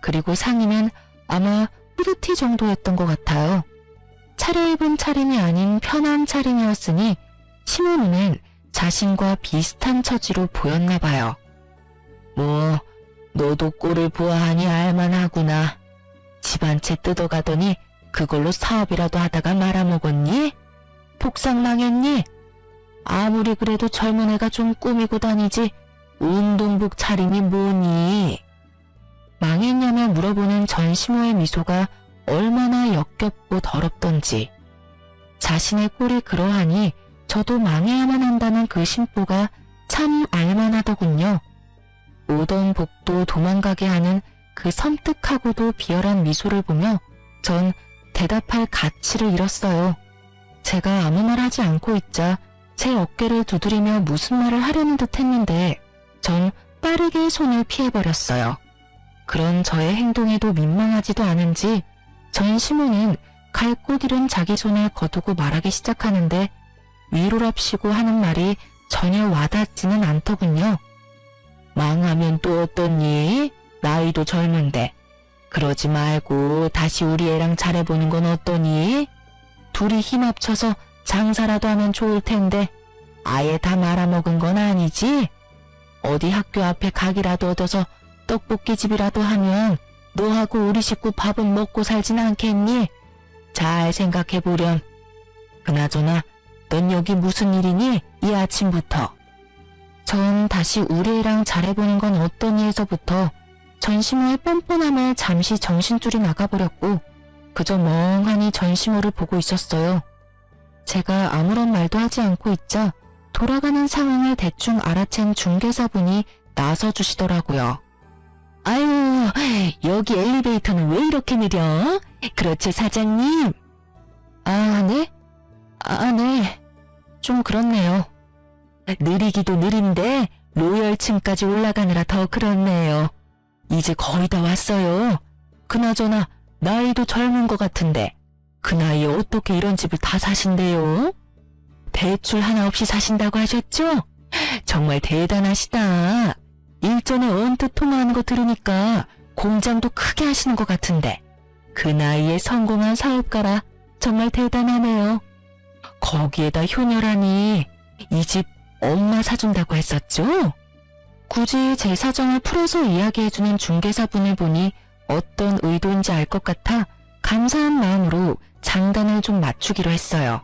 그리고 상의는 아마 후드티 정도였던 것 같아요. 차려입은 차림이 아닌 편한 차림이었으니 시모 눈엔 자신과 비슷한 처지로 보였나 봐요. 뭐 너도 꼴을 보아하니 알만하구나. 집 한 채 뜯어가더니 그걸로 사업이라도 하다가 말아먹었니? 복상 망했니? 아무리 그래도 젊은 애가 좀 꾸미고 다니지 운동복 차림이 뭐니? 망했냐며 물어보는 전시모의 미소가 얼마나 역겹고 더럽던지. 자신의 꼴이 그러하니 저도 망해야만 한다는 그 심보가 참 알만하더군요. 오던 복도 도망가게 하는 그 섬뜩하고도 비열한 미소를 보며 전 대답할 가치를 잃었어요. 제가 아무 말 하지 않고 있자 제 어깨를 두드리며 무슨 말을 하려는 듯 했는데 전 빠르게 손을 피해버렸어요. 그런 저의 행동에도 민망하지도 않은지 전시모는 갈 곳 잃은 자기 손을 거두고 말하기 시작하는데 위로랍시고 하는 말이 전혀 와닿지는 않더군요. 망하면 또 어떻니? 나이도 젊은데. 그러지 말고 다시 우리 애랑 잘해보는 건 어떠니? 둘이 힘 합쳐서 장사라도 하면 좋을 텐데 아예 다 말아먹은 건 아니지? 어디 학교 앞에 가게라도 얻어서 떡볶이집이라도 하면 너하고 우리 식구 밥은 먹고 살진 않겠니? 잘 생각해보렴. 그나저나 넌 여기 무슨 일이니? 이 아침부터. 전 다시 우리 애랑 잘해보는 건 어떠니 해서부터 전시모의 뻔뻔함에 잠시 정신줄이 나가버렸고 그저 멍하니 전시모를 보고 있었어요. 제가 아무런 말도 하지 않고 있자 돌아가는 상황을 대충 알아챈 중개사분이 나서주시더라고요. 아유, 여기 엘리베이터는 왜 이렇게 느려? 그렇죠, 사장님? 아, 네? 아, 네. 좀 그렇네요. 느리기도 느린데 로열층까지 올라가느라 더 그렇네요. 이제 거의 다 왔어요. 그나저나 나이도 젊은 것 같은데 그 나이에 어떻게 이런 집을 다 사신대요? 대출 하나 없이 사신다고 하셨죠? 정말 대단하시다. 일전에 언뜻 통화하는 거 들으니까 공장도 크게 하시는 것 같은데 그 나이에 성공한 사업가라 정말 대단하네요. 거기에다 효녀라니 이 집 엄마 사준다고 했었죠? 굳이 제 사정을 풀어서 이야기해주는 중개사분을 보니 어떤 의도인지 알 것 같아 감사한 마음으로 장단을 좀 맞추기로 했어요.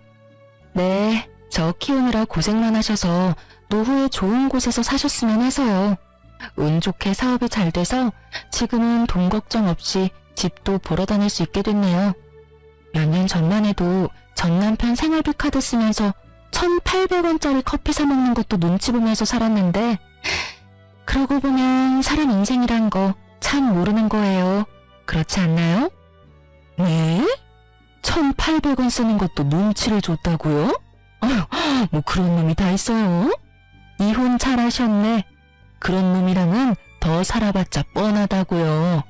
네, 저 키우느라 고생만 하셔서 노후에 좋은 곳에서 사셨으면 해서요. 운 좋게 사업이 잘 돼서 지금은 돈 걱정 없이 집도 보러 다닐 수 있게 됐네요. 몇 년 전만 해도 전 남편 생활비 카드 쓰면서 1,800원짜리 커피 사 먹는 것도 눈치 보면서 살았는데 그러고 보면 사람 인생이란 거 참 모르는 거예요. 그렇지 않나요? 네? 1,800원 쓰는 것도 눈치를 줬다고요? 아휴, 뭐 그런 놈이 다 있어요? 이혼 잘하셨네. 그런 놈이랑은 더 살아봤자 뻔하다고요.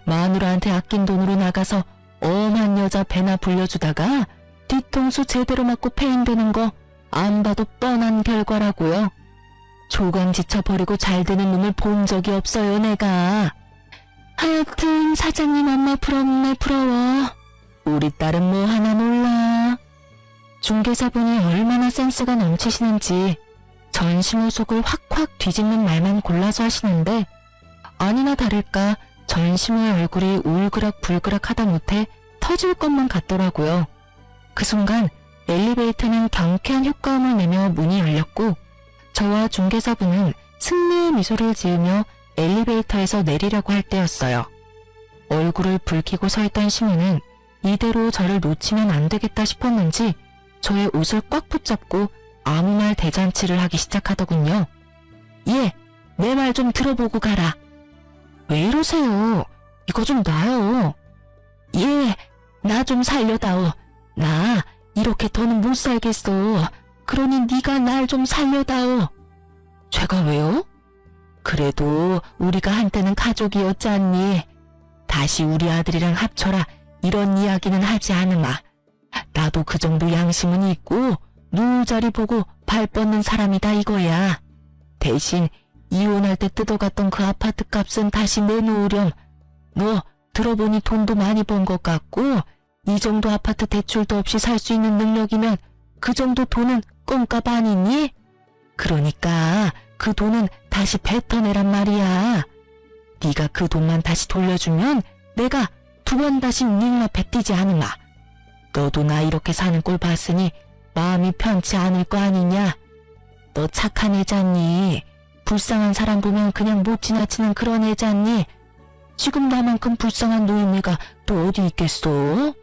마누라한테 아낀 돈으로 나가서 엄한 여자 배나 불려주다가 뒤통수 제대로 맞고 폐인되는 거 안 봐도 뻔한 결과라고요. 조강 지쳐버리고 잘 되는 놈을 본 적이 없어요, 내가. 하여튼 사장님 엄마 부럽네, 부러워. 우리 딸은 뭐 하나 몰라. 중개사분이 얼마나 센스가 넘치시는지 전시모 속을 확확 뒤집는 말만 골라서 하시는데 아니나 다를까 전시모의 얼굴이 울그락불그락 하다 못해 터질 것만 같더라고요. 그 순간 엘리베이터는 경쾌한 효과음을 내며 문이 열렸고 저와 중개사분은 승리의 미소를 지으며 엘리베이터에서 내리려고 할 때였어요. 얼굴을 붉히고 서 있던 시모는 이대로 저를 놓치면 안 되겠다 싶었는지 저의 옷을 꽉 붙잡고 아무 말 대잔치를 하기 시작하더군요. 예, 내 말 좀 들어보고 가라. 왜 이러세요? 이거 좀 놔요. 예, 나 좀 살려다오. 나 이렇게 더는 못 살겠어. 그러니 네가 날 좀 살려다오. 제가 왜요? 그래도 우리가 한때는 가족이었잖니. 다시 우리 아들이랑 합쳐라 이런 이야기는 하지 않으마. 나도 그 정도 양심은 있고 누울 자리 보고 발 뻗는 사람이다 이거야. 대신 이혼할 때 뜯어갔던 그 아파트 값은 다시 내놓으렴. 너 들어보니 돈도 많이 번 것 같고 이 정도 아파트 대출도 없이 살 수 있는 능력이면 그 정도 돈은 껌값 아니니? 그러니까 그 돈은 다시 뱉어내란 말이야. 네가 그 돈만 다시 돌려주면 내가 두 번 다시 네 눈앞에 띄지 않으마. 너도 나 이렇게 사는 꼴 봤으니 마음이 편치 않을 거 아니냐. 너 착한 애잖니. 불쌍한 사람 보면 그냥 못 지나치는 그런 애잖니. 지금 나만큼 불쌍한 노인네가 또 어디 있겠소?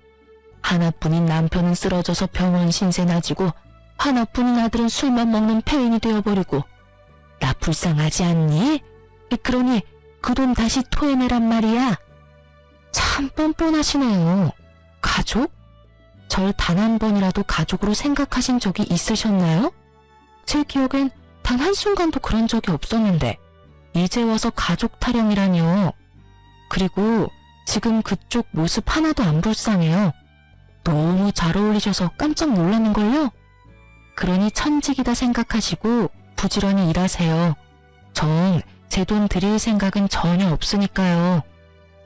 하나뿐인 남편은 쓰러져서 병원 신세 나지고 하나뿐인 아들은 술만 먹는 폐인이 되어버리고 나 불쌍하지 않니? 그러니 그 돈 다시 토해내란 말이야. 참 뻔뻔하시네요. 가족? 절 단 한 번이라도 가족으로 생각하신 적이 있으셨나요? 제 기억엔 단 한순간도 그런 적이 없었는데 이제 와서 가족 타령이라뇨. 그리고 지금 그쪽 모습 하나도 안 불쌍해요. 너무 잘 어울리셔서 깜짝 놀랐는걸요? 그러니 천직이다 생각하시고 부지런히 일하세요. 전 제 돈 드릴 생각은 전혀 없으니까요.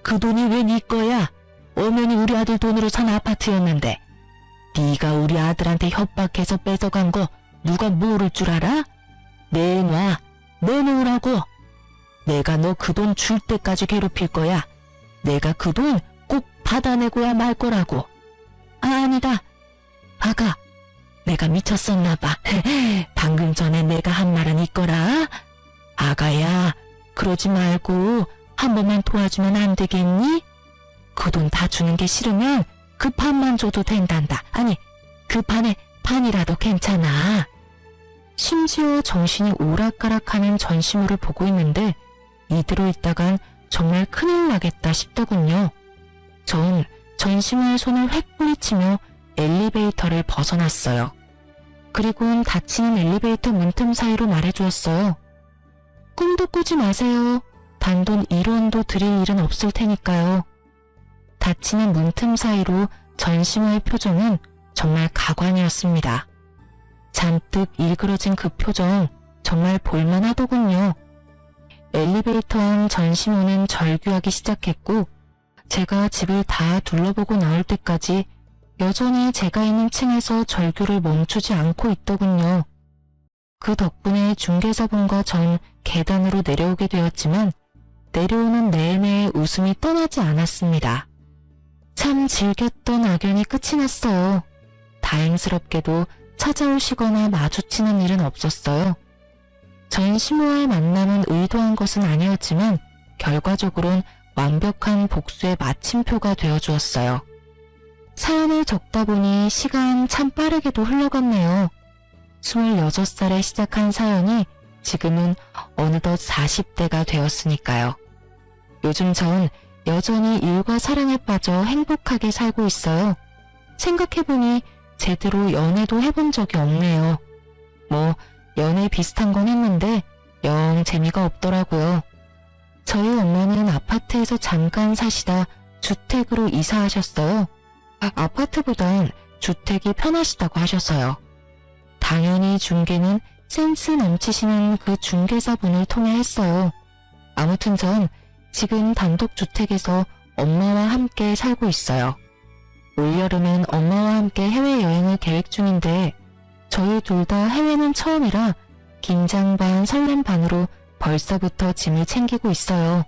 그 돈이 왜 네 거야? 엄연히 우리 아들 돈으로 산 아파트였는데 네가 우리 아들한테 협박해서 뺏어간 거 누가 모를 줄 알아? 내놔, 내놓으라고. 내가 너 그 돈 줄 때까지 괴롭힐 거야. 내가 그 돈 꼭 받아내고야 말 거라고. 아, 아니다. 아가, 내가 미쳤었나 봐. 방금 전에 내가 한 말은 있거라. 아가야, 그러지 말고 한 번만 도와주면 안 되겠니? 그 돈 다 주는 게 싫으면 그 반만 줘도 된단다. 아니, 그 반에 반이라도 괜찮아. 심지어 정신이 오락가락하는 전시물을 보고 있는데 이대로 있다간 정말 큰일 나겠다 싶더군요. 전 전심호의 손을 획 뿌리치며 엘리베이터를 벗어났어요. 그리고는 닫히는 엘리베이터 문틈 사이로 말해주었어요. 꿈도 꾸지 마세요. 단돈 1원도 드릴 일은 없을 테니까요. 닫히는 문틈 사이로 전심호의 표정은 정말 가관이었습니다. 잔뜩 일그러진 그 표정 정말 볼만하더군요. 엘리베이터 안 전심호는 절규하기 시작했고 제가 집을 다 둘러보고 나올 때까지 여전히 제가 있는 층에서 절규를 멈추지 않고 있더군요. 그 덕분에 중개사분과 전 계단으로 내려오게 되었지만 내려오는 내내 웃음이 떠나지 않았습니다. 참 즐겼던 악연이 끝이 났어요. 다행스럽게도 찾아오시거나 마주치는 일은 없었어요. 전심호와의 만남은 의도한 것은 아니었지만 결과적으로는 완벽한 복수의 마침표가 되어주었어요. 사연을 적다 보니 시간 참 빠르게도 흘러갔네요. 26살에 시작한 사연이 지금은 어느덧 40대가 되었으니까요. 요즘 전 여전히 일과 사랑에 빠져 행복하게 살고 있어요. 생각해보니 제대로 연애도 해본 적이 없네요. 뭐 연애 비슷한 건 했는데 영 재미가 없더라고요. 저희 엄마는 아파트에서 잠깐 사시다 주택으로 이사하셨어요. 아파트보단 주택이 편하시다고 하셔서요. 당연히 중개는 센스 넘치시는 그 중개사분을 통해 했어요. 아무튼 전 지금 단독주택에서 엄마와 함께 살고 있어요. 올여름엔 엄마와 함께 해외여행을 계획 중인데 저희 둘 다 해외는 처음이라 긴장 반 설렘 반으로 벌써부터 짐을 챙기고 있어요.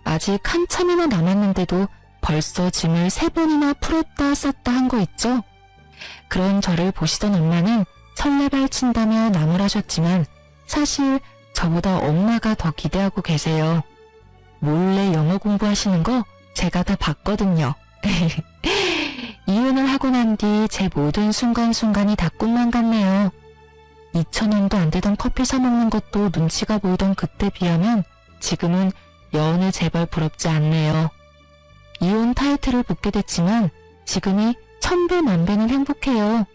아직 한참이나 남았는데도 벌써 짐을 3번이나 풀었다 쌌다 한 거 있죠? 그런 저를 보시던 엄마는 설레발 친다며 나무라셨지만 사실 저보다 엄마가 더 기대하고 계세요. 몰래 영어 공부하시는 거 제가 다 봤거든요. 이혼을 하고 난 뒤 제 모든 순간순간이 다 꿈만 같네요. 2,000원도 안 되던 커피 사 먹는 것도 눈치가 보이던 그때 비하면 지금은 여운을 제발 부럽지 않네요. 이혼 타이틀을 붙게 됐지만 지금이 1000배 만배는 행복해요.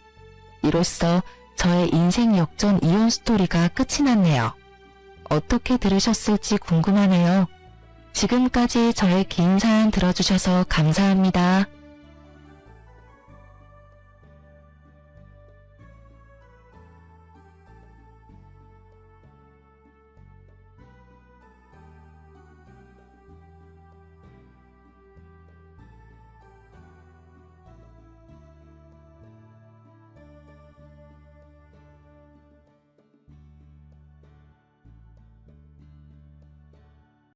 이로써 저의 인생 역전 이혼 스토리가 끝이 났네요. 어떻게 들으셨을지 궁금하네요. 지금까지 저의 긴 사연 들어주셔서 감사합니다.